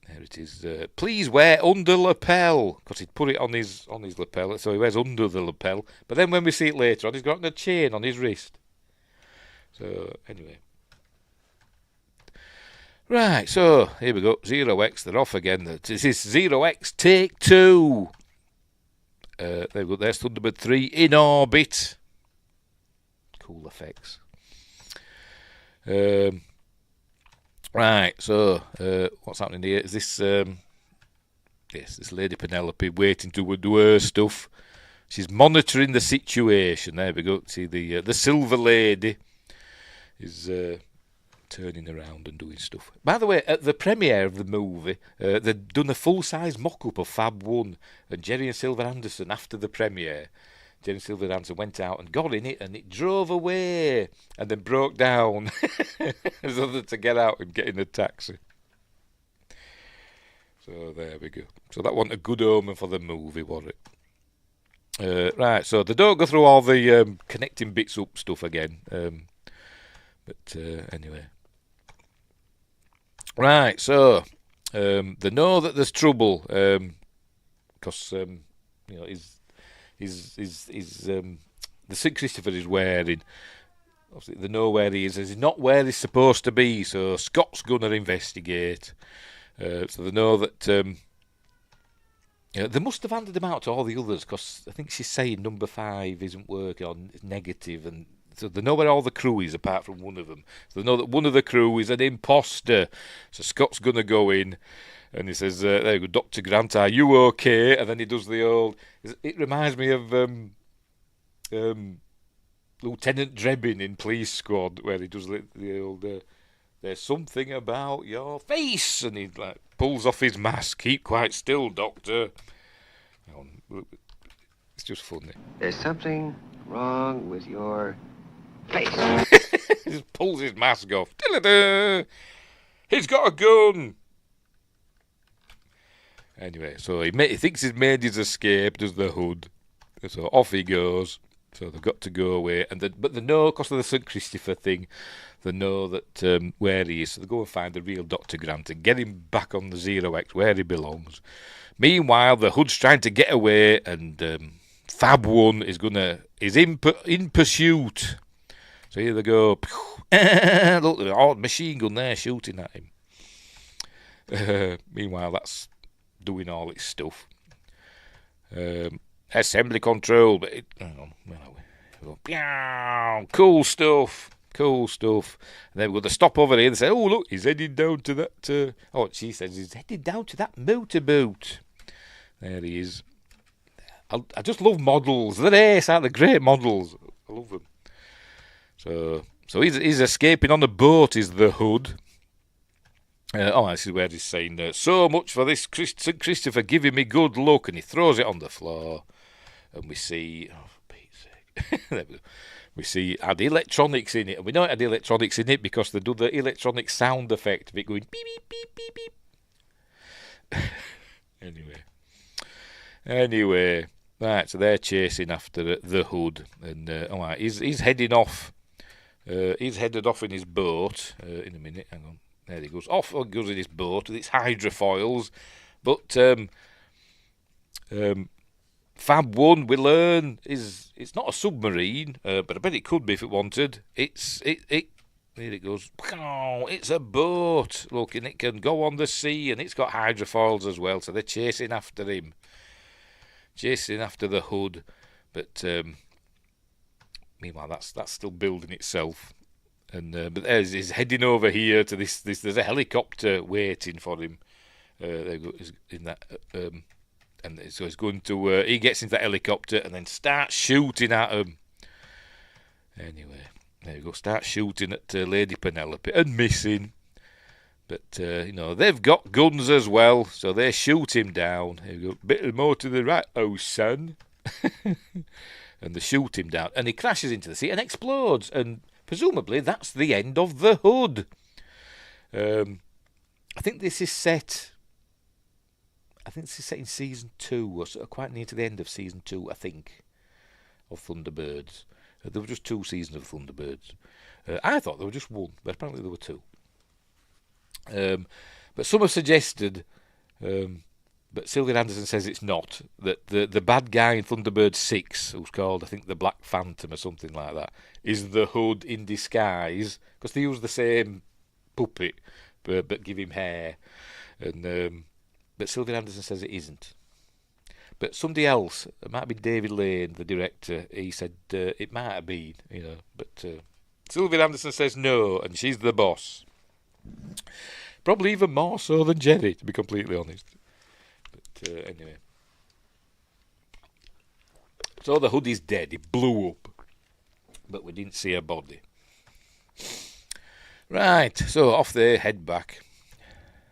there it is. Please wear under lapel, because he'd put it on his lapel, so he wears under the lapel. But then when we see it later on, he's got a chain on his wrist. So, anyway. Right, so, here we go. 0X, they're off again. This is 0X, take 2. There we go, there's Thunderbird 3 in orbit. Cool effects. Right, so, what's happening here? Is this, this Lady Penelope waiting to do her stuff. She's monitoring the situation. There we go. See, the Silver Lady is turning around and doing stuff. By the way, at the premiere of the movie, they'd done a full-size mock-up of Fab 1, and Gerry and Sylvia Anderson, after the premiere, Gerry and Sylvia Anderson went out and got in it, and it drove away, and then broke down, so that to get out and get in a taxi. So there we go. So that wasn't a good omen for the movie, was it? Right, so they don't go through all the connecting bits up stuff again. But anyway. Right, so they know that there's trouble, because the St. Christopher is wearing. Obviously, they know where he is. He's not where he's supposed to be, so Scott's going to investigate. So they know that they must have handed them out to all the others, because I think she's saying number 5 isn't working, or it's negative, and so they know where all the crew is, apart from one of them. So they know that one of the crew is an imposter. So Scott's going to go in, and he says, there you go, Dr. Grant, are you okay? And then he does the old... It reminds me of Lieutenant Drebin in Police Squad, where he does the old... there's something about your face, and he pulls off his mask. Keep quite still, Doctor. It's just funny. There's something wrong with your face. He just pulls his mask off. Da-da-da! He's got a gun. Anyway, so he thinks he's made his escape, does the hood. So off he goes. So they've got to go away, but they know, because of the St. Christopher thing, they know that where he is. So they go and find the real Dr. Grant and get him back on the Zero X where he belongs. Meanwhile, the hood's trying to get away, and Fab One is in pursuit. So here they go. Look, the machine gun there shooting at him. Meanwhile, that's doing all its stuff. Assembly control, but hang on, where are we? Cool stuff. And then we've got to stop over here and say, oh, look, he's heading down to that. She says he's headed down to that motorboat. There he is. I just love models. They're ace, aren't they? Great models. I love them. So he's escaping on a boat, is the hood. This is where he's saying, so much for this St. Christopher giving me good luck, and he throws it on the floor. And we see, for Pete's sake, we see it had electronics in it. And we know it had electronics in it because they do the electronic sound effect of it going beep, beep, beep, beep, beep. Anyway, right, so they're chasing after the hood. And he's heading off. He's headed off in his boat in a minute. Hang on. There he goes. Off goes in his boat with its hydrofoils. But Fab 1, we learn, it's not a submarine, but I bet it could be if it wanted. There it goes. It's a boat. Look, and it can go on the sea, and it's got hydrofoils as well. So they're chasing after him. Chasing after the hood. But meanwhile, that's still building itself. But he's heading over here to this. There's a helicopter waiting for him. In that, and so he's going to. He gets into that helicopter and then starts shooting at him. Anyway, there you go. Starts shooting at Lady Penelope and missing. But they've got guns as well, so they shoot him down. There you go. Bit more to the right, oh son. And they shoot him down, and he crashes into the sea and explodes. And presumably that's the end of the hood. I think this is set in season 2, or sort of quite near to the end of season 2, I think, of Thunderbirds. There were just 2 seasons of Thunderbirds. I thought there were just 1, but apparently there were 2. But some have suggested, but Sylvia Anderson says it's not, that the bad guy in Thunderbird 6, who's called, I think, the Black Phantom or something like that, is the hood in disguise, because they use the same puppet, but give him hair. But Sylvia Anderson says it isn't. But somebody else, it might be David Lane, the director, he said it might have been, but Sylvia Anderson says no, and she's the boss. Probably even more so than Gerry, to be completely honest. But anyway. So the hood is dead. It blew up. But we didn't see a body. Right, so off they head back.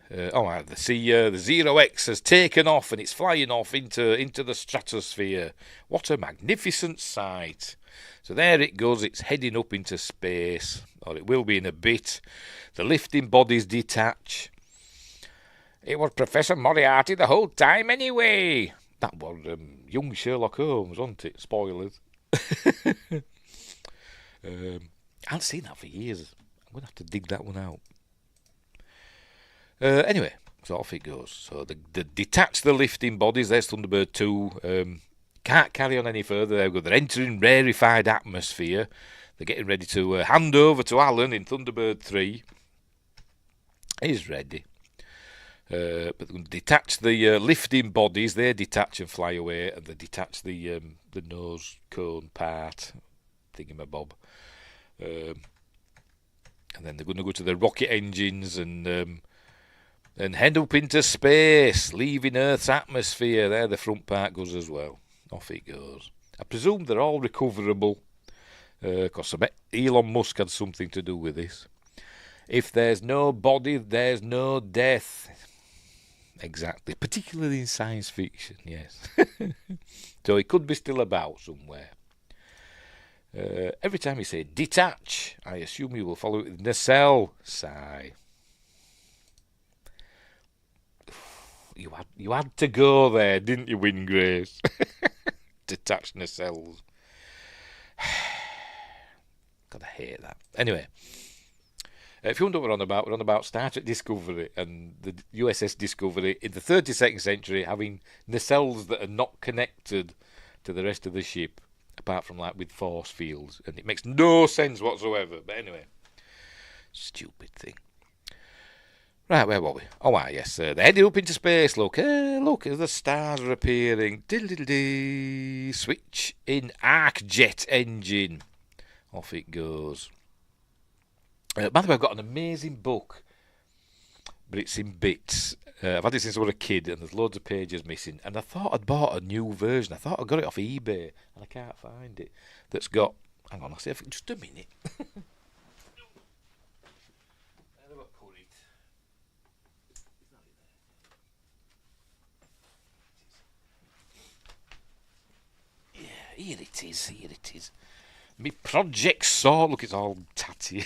The Zero X has taken off and it's flying off into the stratosphere. What a magnificent sight. So there it goes, it's heading up into space, or it will be in a bit. The lifting bodies detach. It was Professor Moriarty the whole time anyway. That was young Sherlock Holmes, wasn't it? Spoilers. I haven't seen that for years. I'm going to have to dig that one out. Anyway, so off it goes. So they detach the lifting bodies. There's Thunderbird 2. Can't carry on any further. They're entering rarefied atmosphere. They're getting ready to hand over to Alan in Thunderbird 3. He's ready. But they're going to detach the lifting bodies. They detach and fly away, and they detach the nose cone part, thingamabob. And then they're going to go to the rocket engines and head up into space, leaving Earth's atmosphere. There, the front part goes as well. Off it goes. I presume they're all recoverable, because I bet Elon Musk had something to do with this. If there's no body, there's no death. Exactly, particularly in science fiction, yes. So he could be still about somewhere. Every time you say detach, I assume you will follow it with nacelle. Sigh. you had to go there, didn't you, Wingrace? Detach nacelles. God, I hate that. Anyway, if you wonder what we're on about Star Trek Discovery and the USS Discovery in the 32nd century having nacelles that are not connected to the rest of the ship, apart from like with force fields, and it makes no sense whatsoever. But anyway, stupid thing. Right, where were we? Oh, yes, they're heading up into space. Look, the stars are appearing. Diddle-diddle-dee. Switch in arc jet engine. Off it goes. By the way, I've got an amazing book, but it's in bits. I've had it since I was a kid, and there's loads of pages missing. And I thought I'd bought a new version. I thought I got it off eBay, and I can't find it. That's got... Hang on, I'll see if... Just a minute. Where have I put it? Yeah, here it is. Me Project Sword. Look, it's all tatty.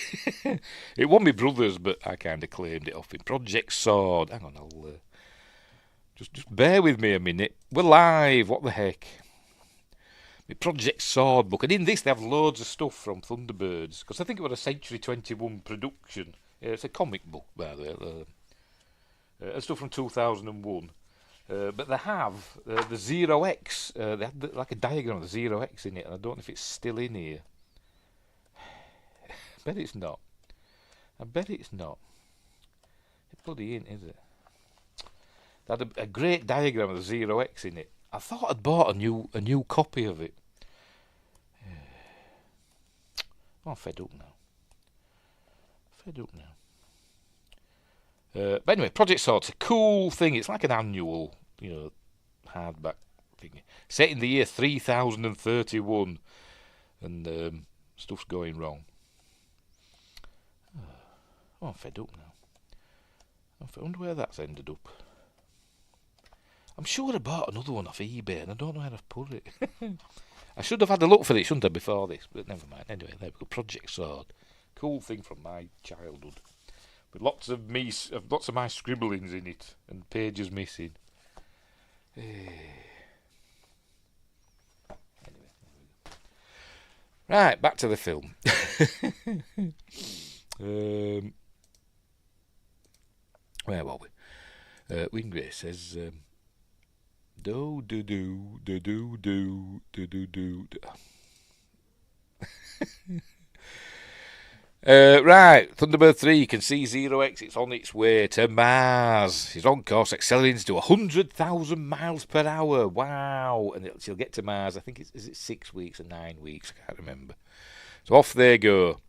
It wasn't my brother's, but I kind of claimed it off him. Project Sword. Hang on, I'll just bear with me a minute. We're live. What the heck? My Project Sword book, and in this they have loads of stuff from Thunderbirds, because I think it was a Century 21 production. It's a comic book, by the way. Stuff from 2001. But they have the Zero X. They had like a diagram of the Zero X in it, and I don't know if it's still in here. I bet it's not. It bloody ain't, is it? They had a great diagram of the Zero X in it. I thought I'd bought a new copy of it. I'm fed up now. But anyway, Project Sword's a cool thing. It's like an annual, hardback thing. Set in the year 3031, and stuff's going wrong. I'm fed up now. I wonder where that's ended up. I'm sure I bought another one off eBay, and I don't know where I've put it. I should have had a look for it, shouldn't I, before this? But never mind. Anyway, there we go. Project Sword. Cool thing from my childhood. With lots of my scribblings in it and pages missing. Anyway, right, back to the film. Where were we? Wingrace says, do do do do do do do do do. Right, Thunderbird 3 can see Zero X. It's on its way to Mars. It's on course, accelerating to 100,000 miles per hour. Wow! And she'll get to Mars. I think is it 6 weeks or 9 weeks? I can't remember. So off they go.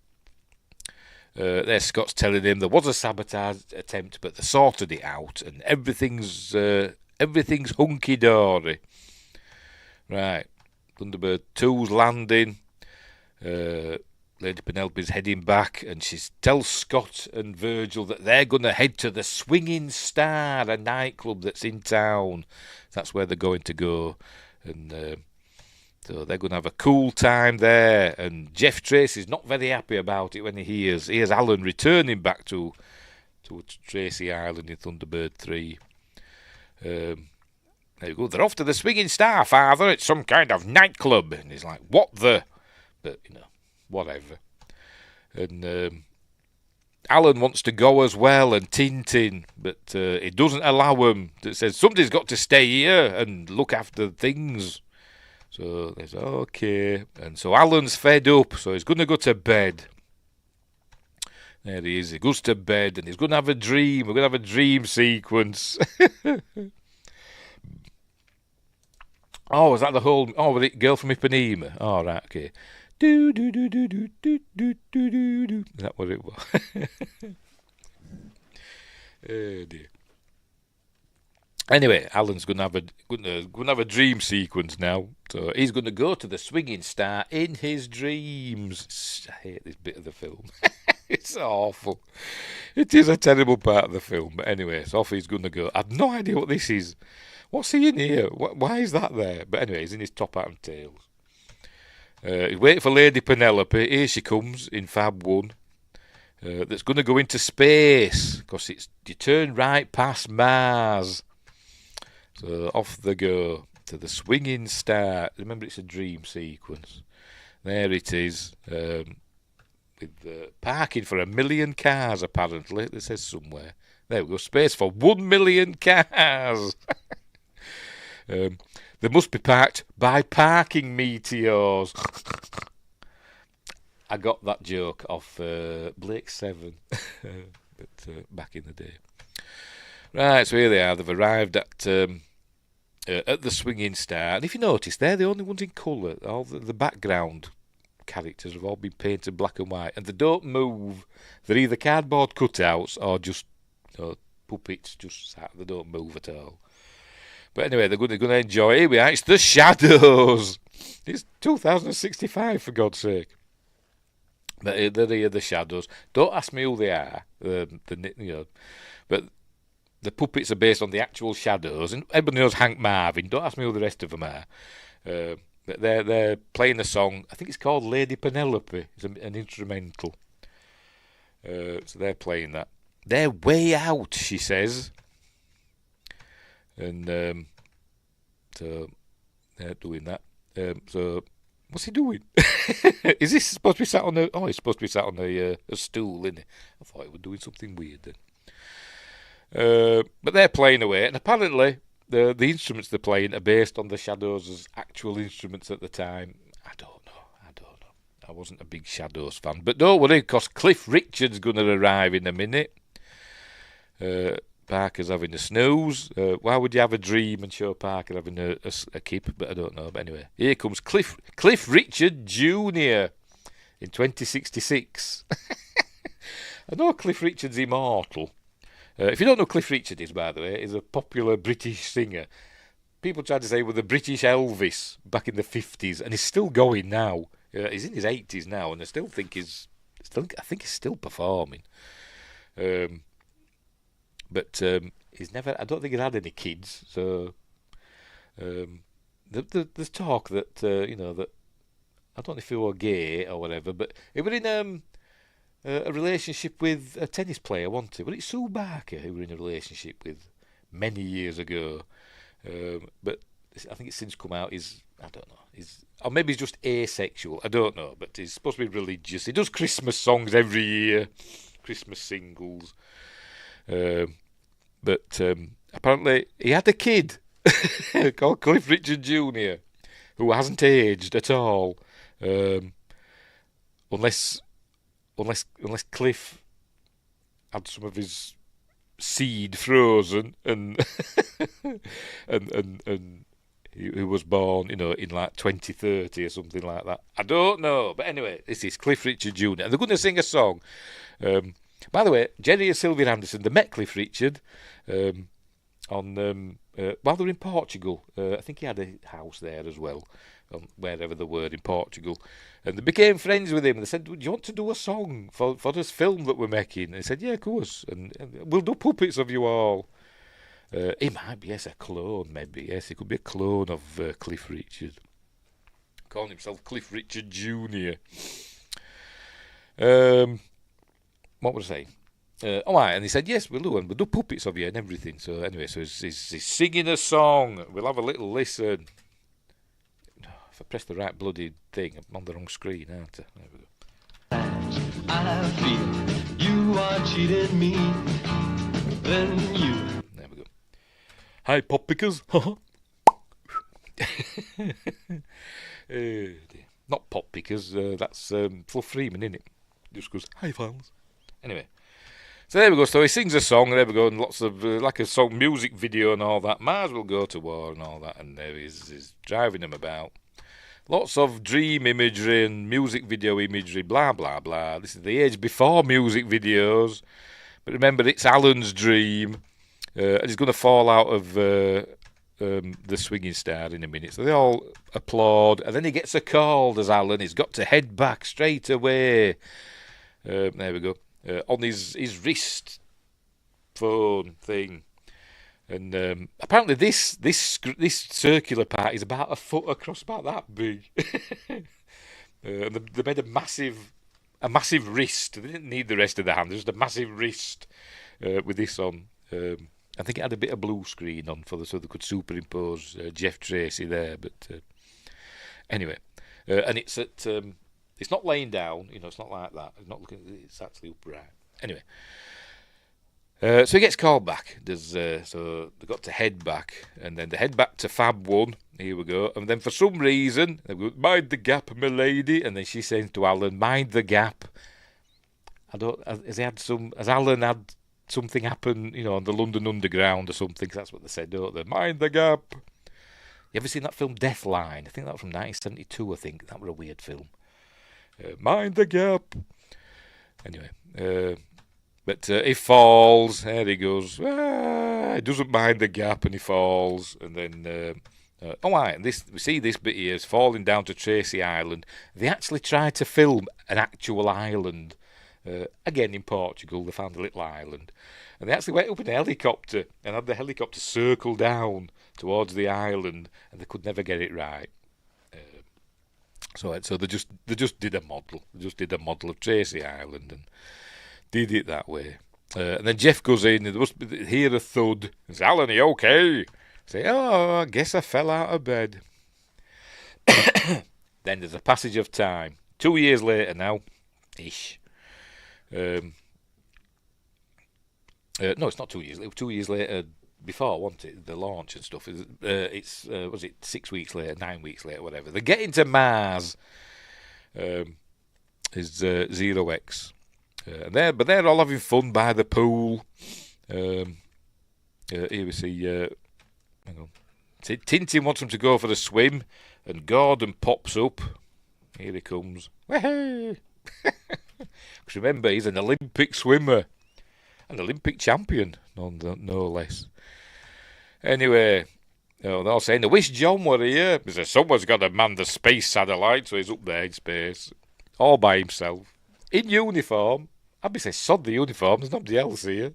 There's Scott's telling him there was a sabotage attempt, but they sorted it out, and everything's hunky dory. Right, Thunderbird 2's landing. Lady Penelope's heading back, and she tells Scott and Virgil that they're going to head to the Swinging Star, a nightclub that's in town. That's where they're going to go, and so they're going to have a cool time there. And Jeff Tracy's not very happy about it when he hears Alan returning back to Tracy Island in Thunderbird 3. There you go. They're off to the Swinging Star, Father. It's some kind of nightclub. And he's like, what the? But, whatever. And Alan wants to go as well, and Tintin, but it doesn't allow him. It says somebody's got to stay here and look after things. So they say, okay. And so Alan's fed up, so he's going to go to bed. There he is. He goes to bed, and he's going to have a dream. We're going to have a dream sequence. Oh, is that the whole... Oh, was it Girl from Ipanema? Oh, right, okay. Do do do do do do do do do do. Is that what it was? Oh dear. Anyway, Alan's going to have a dream sequence now. So he's going to go to the Swinging Star in his dreams. I hate this bit of the film. It's awful. It is a terrible part of the film. But anyway, so off he's going to go. I've no idea what this is. What's he in here? Why is that there? But anyway, he's in his top hat and tails. He's waiting for Lady Penelope. Here she comes in Fab 1. That's going to go into space. Because you turn right past Mars. So off they go to the swinging star. Remember, it's a dream sequence. There it is, with parking for 1 million cars, apparently. It says somewhere. There we go, space for 1 million cars. They must be parked by parking meteors. I got that joke off Blake 7 back in the day. Right, so here they are. They've arrived at the swinging star. And if you notice, they're the only ones in colour. All the background characters have all been painted black and white. And they don't move. They're either cardboard cutouts or just puppets just sat. They don't move at all. But anyway, they're going to enjoy it. Here we are. It's the Shadows. It's 2065, for God's sake. But they're here, the Shadows. Don't ask me who they are. But the puppets are based on the actual Shadows, and everybody knows Hank Marvin. Don't ask me who the rest of them are. They're playing a song. I think it's called Lady Penelope. It's an instrumental. So they're playing that. They're way out, she says. And so they're doing that. So what's he doing? Is this supposed to be sat on a... Oh, he's supposed to be sat on a stool, isn't he? I thought he was doing something weird then. But they're playing away, and apparently the instruments they're playing are based on the Shadows' actual instruments at the time. I don't know. I wasn't a big Shadows fan. But don't worry, because Cliff Richard's going to arrive in a minute. Parker's having a snooze. Why would you have a dream and show Parker having a kip? But I don't know. But anyway, here comes Cliff Richard Jr. in 2066. I know Cliff Richard's immortal. If you don't know who Cliff Richard is, by the way, he's a popular British singer. People try to say we're the British Elvis back in the 50s, and he's still going now. He's in his 80s now, and I think he's still performing. But he's never. I don't think he's had any kids. So there's talk that that I don't know if he were gay or whatever, but he was in a relationship with a tennis player, wasn't he? Was it Sue Barker who were in a relationship with many years ago? But I think it's since come out. I don't know. Or maybe he's just asexual. I don't know. But he's supposed to be religious. He does Christmas songs every year, Christmas singles. But apparently he had a kid called Cliff Richard Jr. who hasn't aged at all, unless Cliff had some of his seed frozen and and he was born, in like 2030 or something like that. I don't know, but anyway, this is Cliff Richard Jr. and they're going to sing a song. By the way, Gerry and Sylvia Anderson, they met Cliff Richard while they were in Portugal. I think he had a house there as well, wherever they were in Portugal. And they became friends with him. And they said, do you want to do a song for this film that we're making? And he said, yeah, of course. And we'll do puppets of you all. He might be, yes, a clone, maybe. Yes, he could be a clone of Cliff Richard. Calling himself Cliff Richard Jr. What was I saying? And he said, yes, we'll do puppets of you and everything. So anyway, so he's singing a song. We'll have a little listen. If I press the right bloody thing, I'm on the wrong screen, aren't I? There we go. I feel you are cheating me. Then you. There we go. Hi, pop pickers. Not pop pickers. That's Fluff Freeman, isn't it? Just goes, hi, fans. Anyway, so there we go. So he sings a song, there we go, and lots of, like a song, music video and all that. Mars will go to war and all that, and there he's driving them about. Lots of dream imagery and music video imagery, blah, blah, blah. This is the age before music videos. But remember, it's Alan's dream, and he's going to fall out of the swinging star in a minute. So they all applaud, and then he gets a call, as Alan. He's got to head back straight away. There we go. On his wrist phone thing, and apparently this circular part is about a foot across, about that big. And they made a massive wrist. They didn't need the rest of the hand. Just a massive wrist with this on. I think it had a bit of blue screen on so they could superimpose Jeff Tracy there. But anyway, and it's at it's not laying down. It's not like that. It's not looking. It's actually upright. Anyway. So he gets called back. So they got to head back, and then they head back to Fab 1. Here we go. And then for some reason, they go, mind the gap, my lady. And then she says to Alan, mind the gap. Has Alan had something happen, on the London Underground or something? 'Cause that's what they said, don't they? Mind the gap. You ever seen that film Deathline? I think that was from 1972, I think. That was a weird film. Mind the gap. Anyway, but he falls. There he goes. He doesn't mind the gap, and he falls. And then, we see this bit here is falling down to Tracy Island. They actually tried to film an actual island. Again in Portugal, they found a little island, and they actually went up in a helicopter and had the helicopter circle down towards the island, and they could never get it right. So they just did a model. They just did a model of Tracy Island and did it that way. And then Jeff goes in, and there must hear a thud. And says, Alan, are you okay? Say, I guess I fell out of bed. Then there's a passage of time. 2 years later now, ish. No, it's not 2 years. 2 years later before, wasn't it? The launch and stuff. Was it 6 weeks later, 9 weeks later, whatever. They're getting to Mars. Is Zero X. But they're all having fun by the pool. Here we see. Hang on. Tintin wants them to go for a swim, and Gordon pops up. Here he comes. Because remember, he's an Olympic swimmer, an Olympic champion, no less. Anyway, they're all saying, I wish John were here. He says, someone's got to man the space satellite, so he's up there in space, all by himself, in uniform. I'd be saying, sod the uniform, there's nobody else here.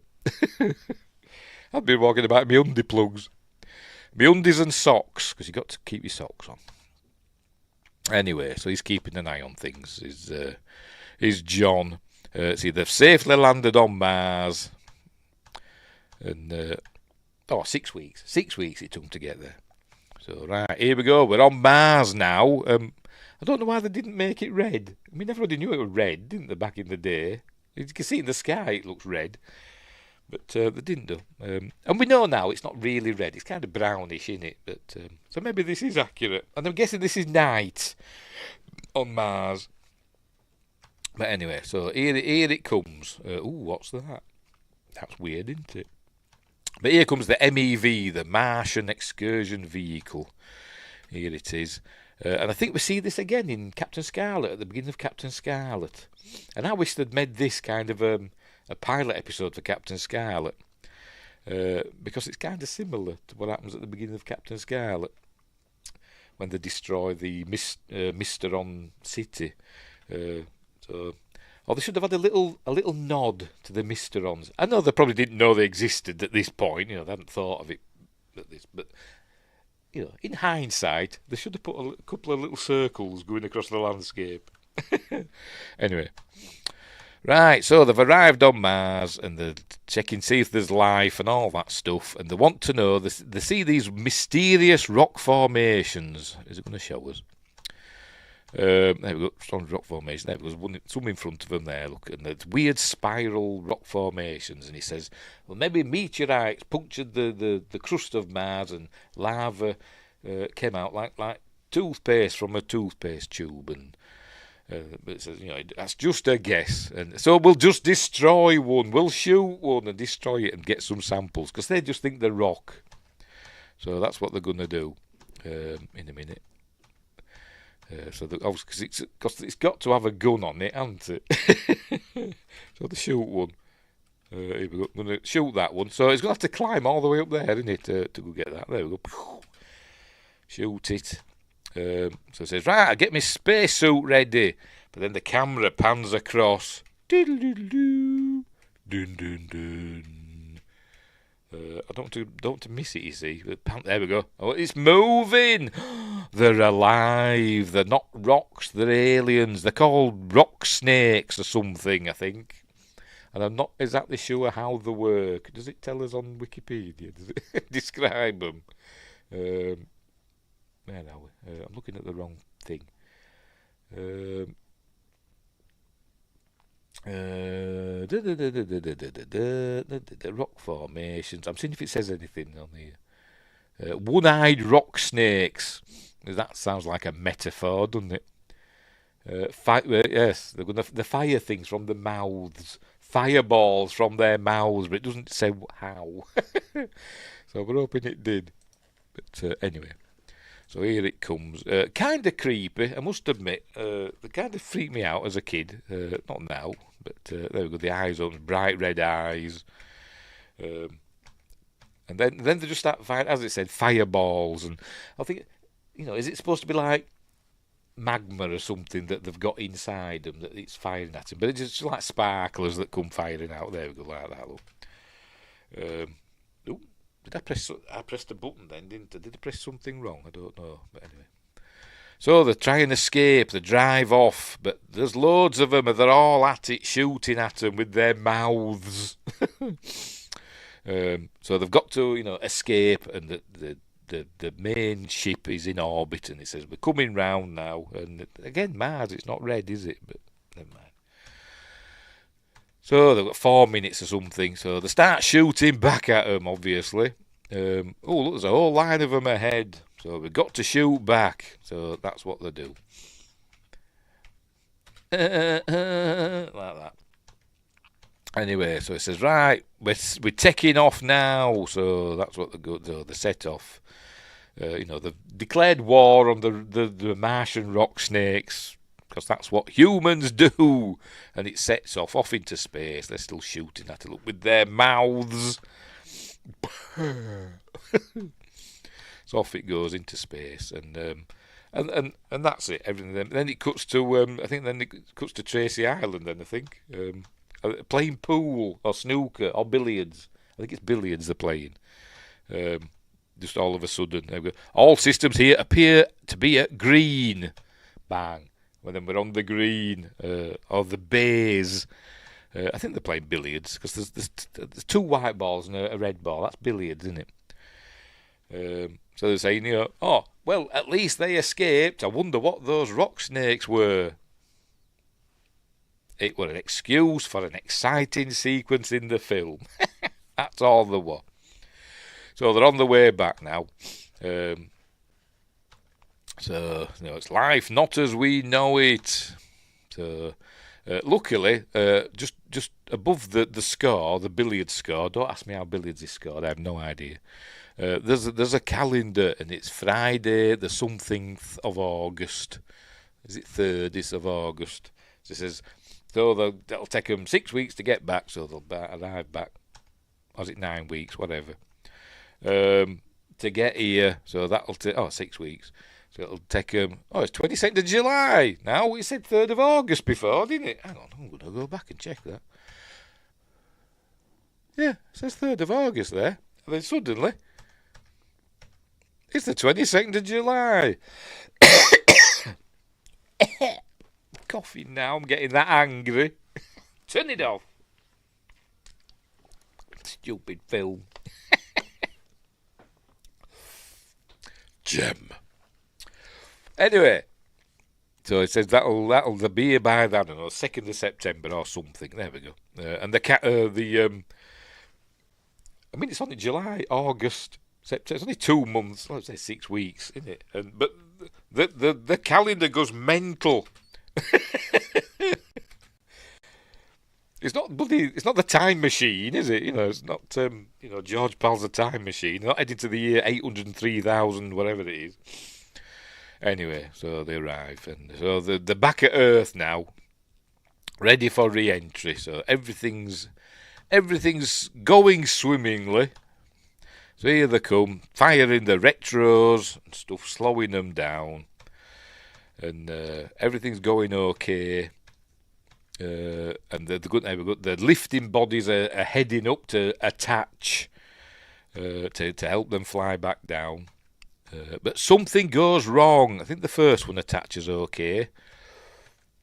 I'd be walking about in my undie plugs. My undies and socks, because you've got to keep your socks on. Anyway, so he's keeping an eye on things, is John. See, they've safely landed on Mars. And, 6 weeks. 6 weeks it took them to get there. So, right, here we go. We're on Mars now. I don't know why they didn't make it red. I mean, everybody knew it was red, didn't they, back in the day? You can see in the sky it looks red. But they didn't do. And we know now it's not really red. It's kind of brownish, isn't it? But so maybe this is accurate. And I'm guessing this is night on Mars. But anyway, so here it comes. What's that? That's weird, isn't it? But here comes the MEV, the Martian Excursion Vehicle. Here it is. And I think we see this again in Captain Scarlet, at the beginning of Captain Scarlet. And I wish they'd made this kind of a pilot episode for Captain Scarlet. Because it's kind of similar to what happens at the beginning of Captain Scarlet, when they destroy the Mysteron city. Or they should have had a little nod to the Mysterons. I know they probably didn't know they existed at this point. They hadn't thought of it at this. But in hindsight, they should have put a couple of little circles going across the landscape. Anyway, right. So they've arrived on Mars, and they're checking see if there's life and all that stuff. And they want to know. They see these mysterious rock formations. Is it going to show us? There we go, strong rock formation. There was some in front of them there, look, and there's weird spiral rock formations. And he says, well, maybe meteorites punctured the crust of Mars, and lava came out like toothpaste from a toothpaste tube. And but it says, that's just a guess. And so we'll just destroy one. We'll shoot one and destroy it and get some samples, because they just think they're rock. So that's what they're going to do in a minute. Because it's got to have a gun on it, hasn't it? So they shoot one. Here we go. I'm going to shoot that one. So it's going to have to climb all the way up there, isn't it, to go get that? There we go. Shoot it. So it says, right, I get my spacesuit ready. But then the camera pans across. Diddle-diddle-doo. Dun-dun-dun. I don't want to miss it, you see. There we go. Oh, it's moving. They're alive. They're not rocks. They're aliens. They're called rock snakes or something, I think. and I'm not exactly sure how they work. Does it tell us on Wikipedia? Does it describe them? Where are we? I'm looking at the wrong thing. The rock formations. I'm seeing if it says anything on here. One-eyed rock snakes. That sounds like a metaphor, doesn't it? Yes, the fire things from the mouths, fireballs from their mouths, but it doesn't say how. So we're hoping it did. But anyway, so here it comes. Kind of creepy, I must admit. They kind of freaked me out as a kid. Not now, but there we go. The eyes on bright red eyes. And then they just start firing, as it said, fireballs. And I think, is it supposed to be like magma or something that they've got inside them that it's firing at them? But it's just like sparklers that come firing out. There we go, like that. Look. Did I pressed the button then, didn't I? Did I press something wrong? I don't know. But anyway. So they try and escape, they drive off, but there's loads of them and they're all at it, shooting at them with their mouths. So they've got to, escape, and the main ship is in orbit, and it says, we're coming round now. And again, Mars, it's not red, is it? But never mind. So they've got 4 minutes or something, so they start shooting back at them, obviously. Look, there's a whole line of them ahead, so we've got to shoot back. So that's what they do. Like that. Anyway, so it says, right, we're taking off now. So that's what they go. So they set off. They've declared war on the Martian rock snakes, because that's what humans do. And it sets off into space. They're still shooting at it, look, with their mouths. So off it goes into space, and that's it. Everything. Then it cuts to it cuts to Tracy Island. Then I think playing pool or snooker or billiards. I think it's billiards they're playing. Just all of a sudden, all systems here appear to be at green. Bang. Well, then we're on the green, or the bays. I think they're playing billiards, because there's 2 white balls and a red ball. That's billiards, isn't it? So they're saying, oh, well, at least they escaped. I wonder what those rock snakes were. It were an excuse for an exciting sequence in the film. That's all there was. So they're on the way back now. So, it's life not as we know it. So, luckily, just above the score, the billiard score, don't ask me how billiards is scored, I have no idea. There's a calendar, and it's Friday, the somethingth of August. Is it 30th of August? So it says, so that'll take them 6 weeks to get back, so they'll arrive back. Or is it 9 weeks, whatever. To get here, so that'll take 6 weeks. So it'll take them. It's 22nd of July now. We said 3rd of August before, didn't it? Hang on, I'm going to go back and check that. Yeah, it says 3rd of August there. And then suddenly, it's the 22nd of July. Coughing now. I'm getting that angry. Turn it off. Stupid film. Gem. Anyway, so it says that'll be here by, I don't know, 2nd of September or something. There we go. And it's only July, August, September. It's only 2 months. Let's say 6 weeks, isn't it? But the calendar goes mental. It's not the time machine, is it? It's not George Pal's The Time Machine. They're not heading to the year 803,000, whatever it is. Anyway, so they arrive, and so they're back at Earth now, ready for re-entry. So everything's going swimmingly. So here they come, firing the retros and stuff, slowing them down, and everything's going okay. And the lifting bodies are heading up to attach to help them fly back down. But something goes wrong. I think the first one attaches okay.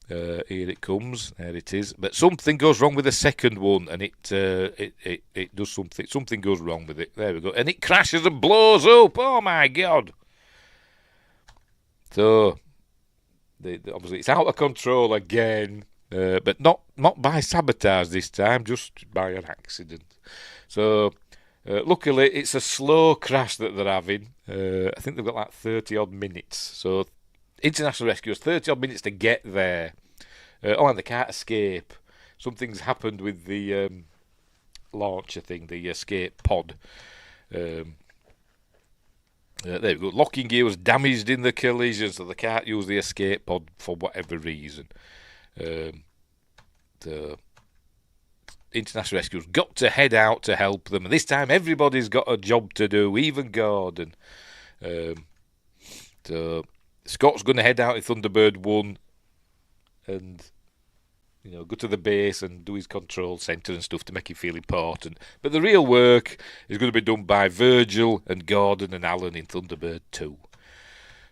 Here it comes. There it is. But something goes wrong with the second one, and it does something. Something goes wrong with it. There we go. And it crashes and blows up. Oh my God! So, obviously, it's out of control again. But not by sabotage this time, just by an accident. So, luckily, it's a slow crash that they're having. I think they've got like 30 odd minutes. So, international rescuers, 30 odd minutes to get there. And they can't escape. Something's happened with the launcher thing, the escape pod. There we go. Locking gear was damaged in the collision, so they can't use the escape pod for whatever reason. The international rescuers got to head out to help them, and this time everybody's got a job to do, even Gordon. So Scott's going to head out in Thunderbird 1 and go to the base and do his control centre and stuff to make him feel important. But the real work is going to be done by Virgil and Gordon and Alan in Thunderbird 2.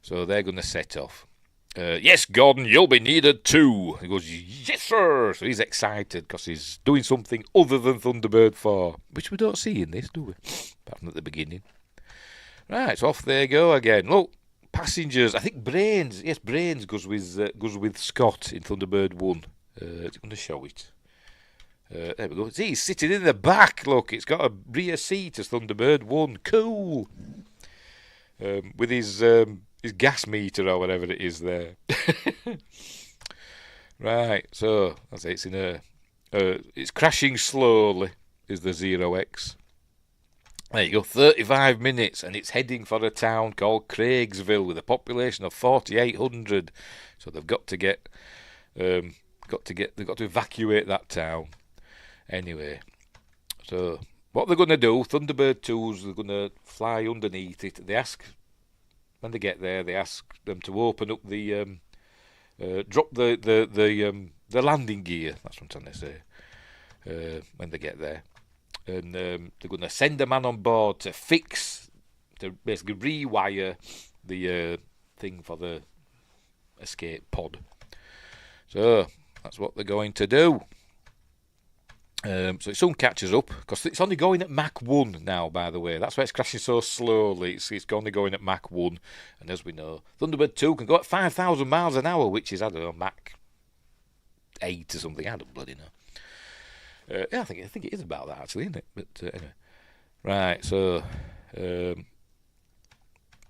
So they're going to set off. Yes, Gordon, you'll be needed too. He goes, yes, sir. So he's excited because he's doing something other than Thunderbird 4, which we don't see in this, do we? Apart from at the beginning. Right, so off they go again. Look, passengers. I think Brains. Yes, Brains goes with Scott in Thunderbird 1. It's going to show it. There we go. See, he's sitting in the back. Look, it's got a rear seat as Thunderbird 1. Cool. With his gas meter or whatever it is there. Right, so that's it. It's in a. It's crashing slowly. Is the 0X. There you go. 35 minutes, and it's heading for a town called Craigsville with a population of 4,800. So they've got to get. They've got to evacuate that town. Anyway, so what they're going to do, Thunderbird 2s, they're going to fly underneath it. They ask, when they get there, they ask them to open up the, drop the landing gear. That's what I'm trying to say. When they get there, and they're going to send a man on board to basically rewire the thing for the escape pod. So that's what they're going to do. So it soon catches up, because it's only going at Mach 1 now, by the way. That's why it's crashing so slowly. It's only going at Mach 1. And as we know, Thunderbird 2 can go at 5,000 miles an hour, which is, I don't know, Mach 8 or something. I don't bloody know. Yeah, I think it is about that, actually, isn't it? But anyway. Right, so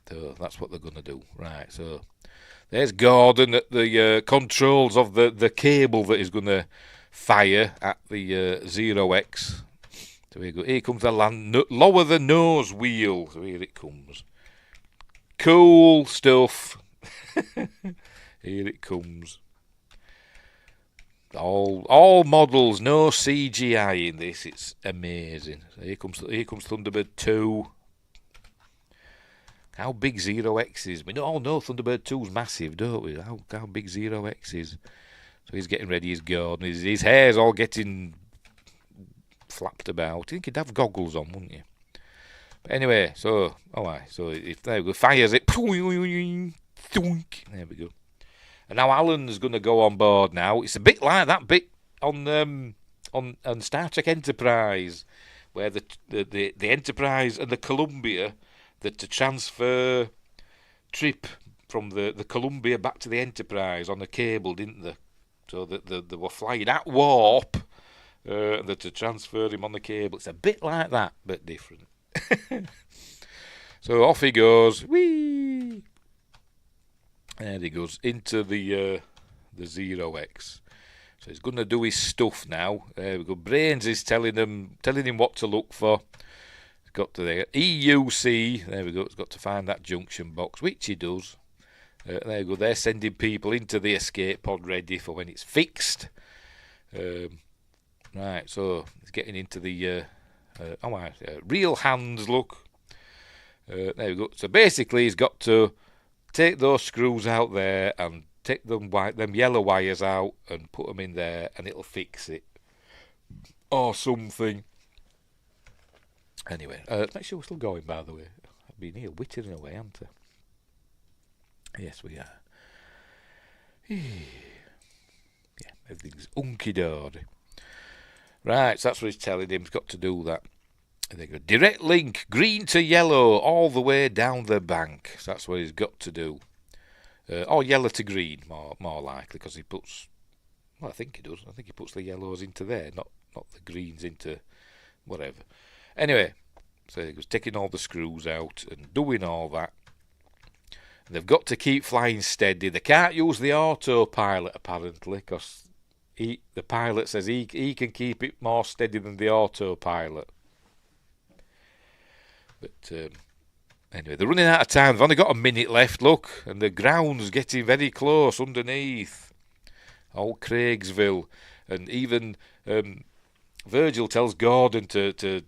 that's what they're going to do. Right, so there's Gordon at the controls of the cable that is going to fire at the 0X. So here we go. Here comes the lower the nose wheel. So here it comes. Cool stuff. Here it comes. All models, no CGI in this. It's amazing. So here comes Thunderbird 2. How big 0X is. We all know Thunderbird 2's massive, don't we? How big 0X is. So he's getting ready, he's Gordon. His hair's all getting flapped about. I think he'd have goggles on, wouldn't you? But anyway, so if there we go, fires it. There we go. And now Alan's going to go on board now. It's a bit like that bit on Star Trek Enterprise, where the Enterprise and the Columbia, that to transfer trip from the Columbia back to the Enterprise on a cable, didn't they? So that they were flying at warp, that to transfer him on the cable. It's a bit like that, but different. So off he goes. Whee! And he goes into the 0X. So he's going to do his stuff now. There we go. Brains is telling him what to look for. He's got to there. EUC. There we go. He's got to find that junction box, which he does. There you go. They're sending people into the escape pod ready for when it's fixed. Right, so he's getting into the real hands look. There we go. So basically, he's got to take those screws out there and take them yellow wires out and put them in there, and it'll fix it or something. Anyway, make sure we're still going. By the way, I've been here wittering away, haven't I? Yes, we are. Everything's hunky-dory. Right, so that's what he's telling him. He's got to do that. And they go, direct link, green to yellow, all the way down the bank. So that's what he's got to do. Or yellow to green, more likely, because he puts... Well, I think he does. I think he puts the yellows into there, not the greens into whatever. Anyway, so he was taking all the screws out and doing all that. And they've got to keep flying steady. They can't use the autopilot, apparently, because the pilot says he can keep it more steady than the autopilot. But anyway, they're running out of time. They've only got a minute left, look, and the ground's getting very close underneath. Old Craigsville, and even Virgil tells Gordon to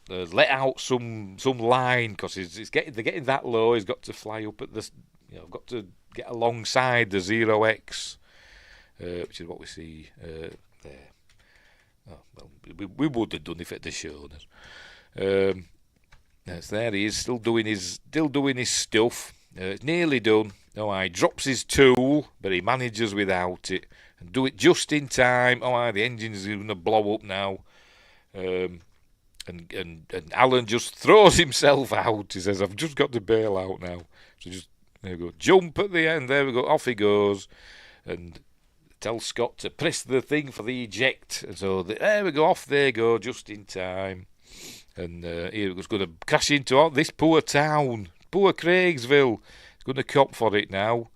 let out some line, because they're getting that low. He's got to fly up at this, got to get alongside the 0X, which is what we see there. Oh, well, we would have done if it had shown us. Yes, there he is, still doing his stuff. It's nearly done. Oh, he drops his tool, but he manages without it, and do it just in time. Oh, the engine's going to blow up now. And Alan just throws himself out. He says, "I've just got to bail out now." So just there we go, jump at the end. There we go. Off he goes, and tell Scott to press the thing for the eject. And so there we go. Off they go, just in time. And he was going to crash into this poor town, poor Craigsville. He's going to cop for it now,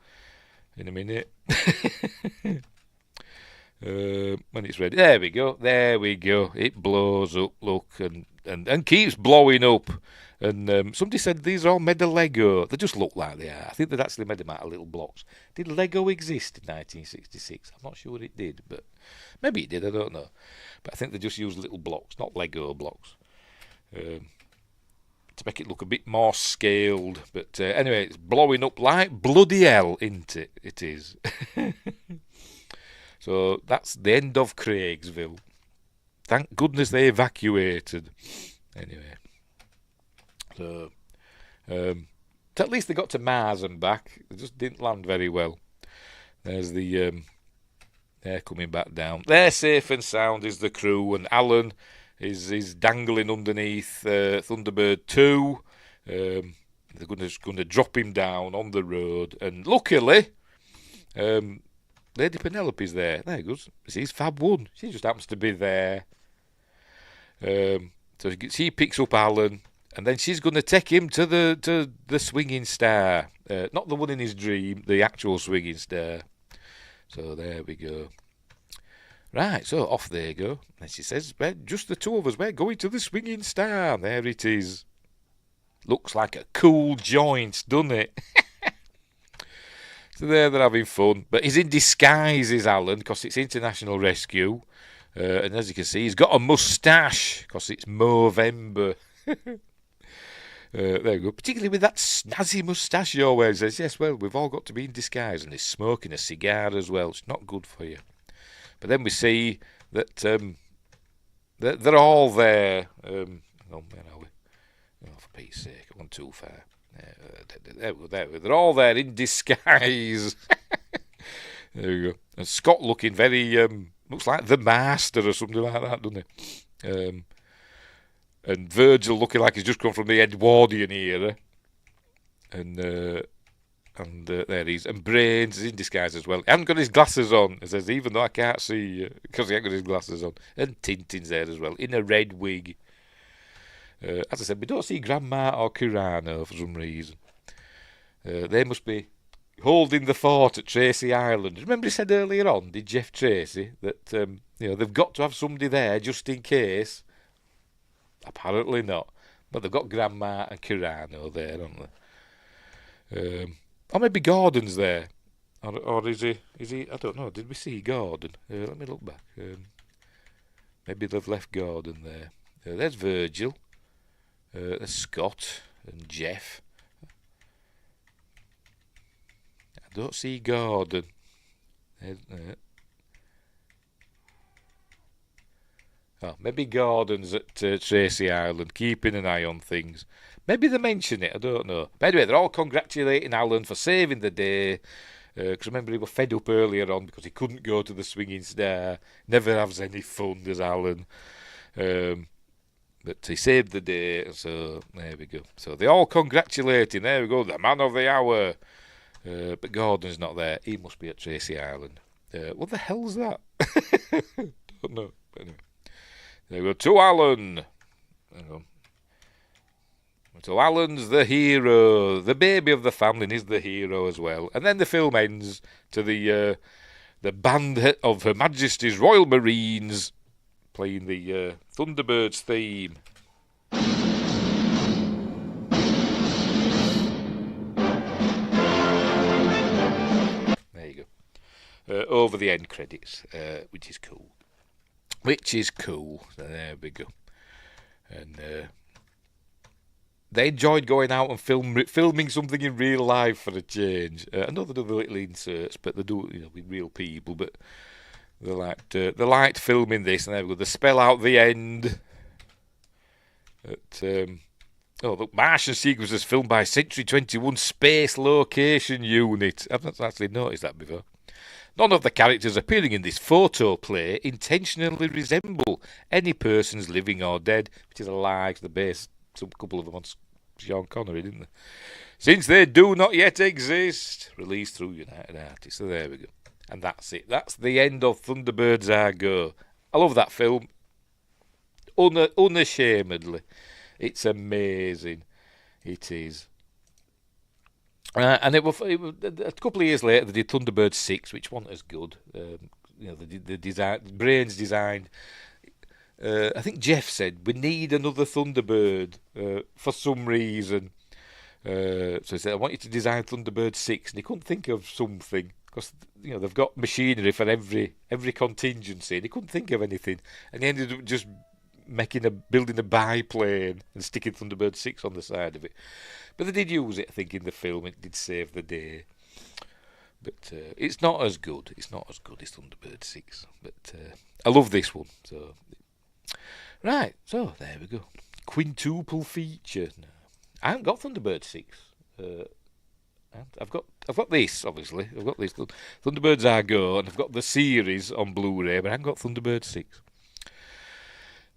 in a minute. When it's ready, there we go. It blows up, look, and keeps blowing up. And somebody said these are all made of Lego. They just look like they are. I think they'd actually made them out of little blocks. Did Lego exist in 1966? I'm not sure it did, but maybe it did. I don't know. But I think they just used little blocks, not Lego blocks. To make it look a bit more scaled. But anyway, it's blowing up like bloody hell, isn't it? It is. So that's the end of Craigsville. Thank goodness they evacuated. Anyway. So at least they got to Mars and back. They just didn't land very well. There's the... they're coming back down. They're safe and sound is the crew, and Alan... is dangling underneath Thunderbird 2. They're going to drop him down on the road. And luckily, Lady Penelope's there. There he goes. She's Fab 1. She just happens to be there. So she picks up Alan, and then she's going to take him to the swinging star. Not the one in his dream, the actual swinging star. So there we go. Right, so off they go. And she says, just the two of us, we're going to the swinging star. There it is. Looks like a cool joint, doesn't it? So there they're having fun. But he's in disguise, is Alan, because it's international rescue. And as you can see, he's got a moustache, because it's Movember. There you go. Particularly with that snazzy moustache you're wearing. He says, yes, well, we've all got to be in disguise. And he's smoking a cigar as well. It's not good for you. But then we see that they're all there. Where are we? Oh, for Pete's sake, I went too far. There we go. They're all there in disguise. There we go. And Scott looking very, looks like the Master or something like that, doesn't he? And Virgil looking like he's just come from the Edwardian era. And there he is. And Brains is in disguise as well. He hasn't got his glasses on. He says, even though I can't see, because he hasn't got his glasses on. And Tintin's there as well, in a red wig. As I said, we don't see Grandma or Curano for some reason. They must be holding the fort at Tracy Island. Remember he said earlier on, did Jeff Tracy, that they've got to have somebody there just in case? Apparently not. But they've got Grandma and Curano there, haven't they? Or maybe Gordon's there. Or is he? I don't know. Did we see Gordon? Let me look back. Maybe they've left Gordon there. There's Virgil. There's Scott and Jeff. I don't see Gordon. Oh, maybe Gordon's at Tracy Island, keeping an eye on things. Maybe they mention it, I don't know. But anyway, they're all congratulating Alan for saving the day. Because remember, he was fed up earlier on because he couldn't go to the Swinging Star. Never has any fun, does Alan. But he saved the day, so there we go. So they all congratulate him. There we go, the man of the hour. But Gordon's not there. He must be at Tracy Island. What the hell's that? Don't know. But anyway. There we go. To Alan. Hang on. So Alan's the hero. The baby of the family, and he's the hero as well. And then the film ends to the band of Her Majesty's Royal Marines playing the Thunderbirds theme. There you go. Over the end credits, which is cool. So there we go. And they enjoyed going out and filming something in real life for a change. Another little inserts, but they do, with real people. But they liked filming this, and there we go. They spell out the end. Look, Martian sequences filmed by Century 21 Space Location Unit. I've not actually noticed that before. None of the characters appearing in this photo play intentionally resemble any persons living or dead, which is a lie. They based some couple of them on Sean Connery, didn't they? Since they do not yet exist, released through United Artists. So there we go. And that's it. That's the end of Thunderbirds Are Go. I love that film. Unashamedly. It's amazing. It is. And it was a couple of years later, they did Thunderbirds 6, which wasn't as good. The design, Brains designed. I think Jeff said, we need another Thunderbird for some reason. So he said, I want you to design Thunderbird 6. And he couldn't think of something. Because they've got machinery for every contingency. And he couldn't think of anything. And he ended up just building a biplane and sticking Thunderbird 6 on the side of it. But they did use it, I think, in the film. It did save the day. But it's not as good. It's not as good as Thunderbird 6. But I love this one. So right, so there we go. Quintuple feature. No, I haven't got Thunderbird 6. I've got this, obviously. I've got this Thunderbirds Are Go, and I've got the series on Blu-ray, but I haven't got Thunderbird 6.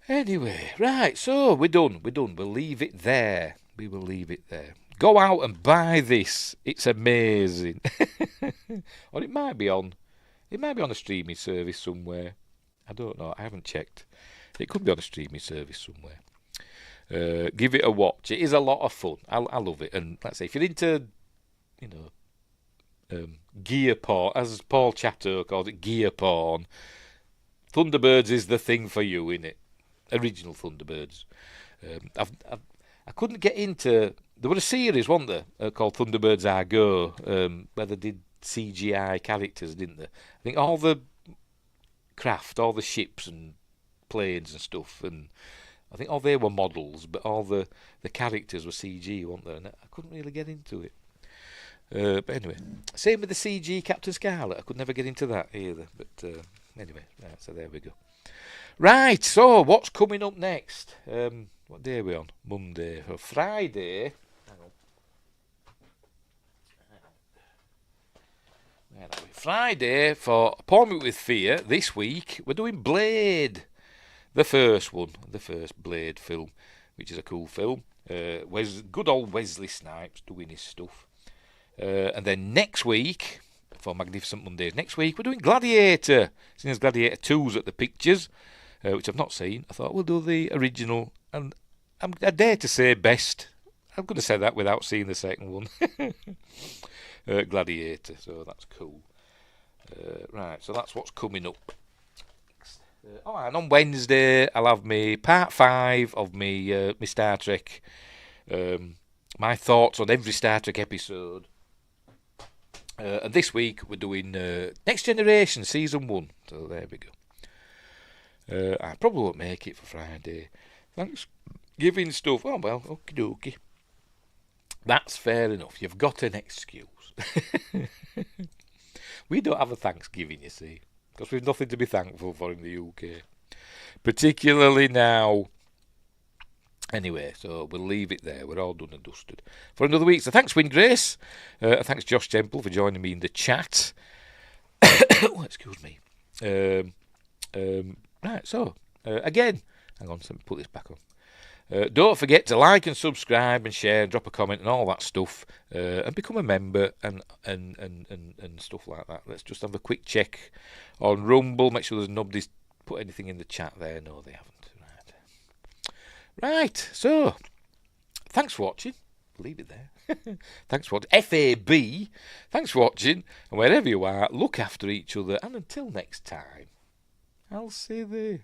Anyway, right, so we're done. We'll leave it there. We will leave it there. Go out and buy this. It's amazing. Or it might be on a streaming service somewhere. I don't know. I haven't checked. It could be on a streaming service somewhere. Give it a watch. It is a lot of fun. I love it. And let's say if you're into, gear porn, as Paul Chatto calls it, gear porn, Thunderbirds is the thing for you, innit? Original Thunderbirds. I couldn't get into. There were a series, wasn't there, called Thunderbirds Are Go, where they did CGI characters, didn't they? I think all the craft, all the ships and planes and stuff, and I think all they were models, but all the characters were CG, weren't there? And I couldn't really get into it. But anyway, same with the CG Captain Scarlet. I could never get into that either. But anyway, right, so there we go. Right, so what's coming up next? What day are we on? Monday. Or Friday. Hang on. Where are we? Friday for Appointment with Fear. This week we're doing Blade, the first one, the first Blade film, which is a cool film. Good old Wesley Snipes doing his stuff. And then next week, for Magnificent Mondays, next week we're doing Gladiator. Seeing as Gladiator 2's at the pictures, which I've not seen, I thought we'll do the original, and I dare to say best. I'm going to say that without seeing the second one. Gladiator, so that's cool. Right, so that's what's coming up. And on Wednesday I'll have me part 5 of me Star Trek. My thoughts on every Star Trek episode. And this week we're doing Next Generation Season 1. So there we go. I probably won't make it for Friday. Thanksgiving stuff. Oh well, okie dokie. That's fair enough. You've got an excuse. We don't have a Thanksgiving, you see, because we've nothing to be thankful for in the UK. Particularly now. Anyway, so we'll leave it there. We're all done and dusted for another week. So thanks, Win Grace. Thanks, Josh Temple, for joining me in the chat. Oh, excuse me. Right, so, again, hang on, let me put this back on. Don't forget to like and subscribe and share and drop a comment and all that stuff, and become a member and stuff like that. Let's just have a quick check on Rumble. Make sure there's nobody's put anything in the chat there. No, they haven't. Right, so thanks for watching. Leave it there. Thanks for watching. FAB. Thanks for watching. And wherever you are, look after each other. And until next time, I'll see you there.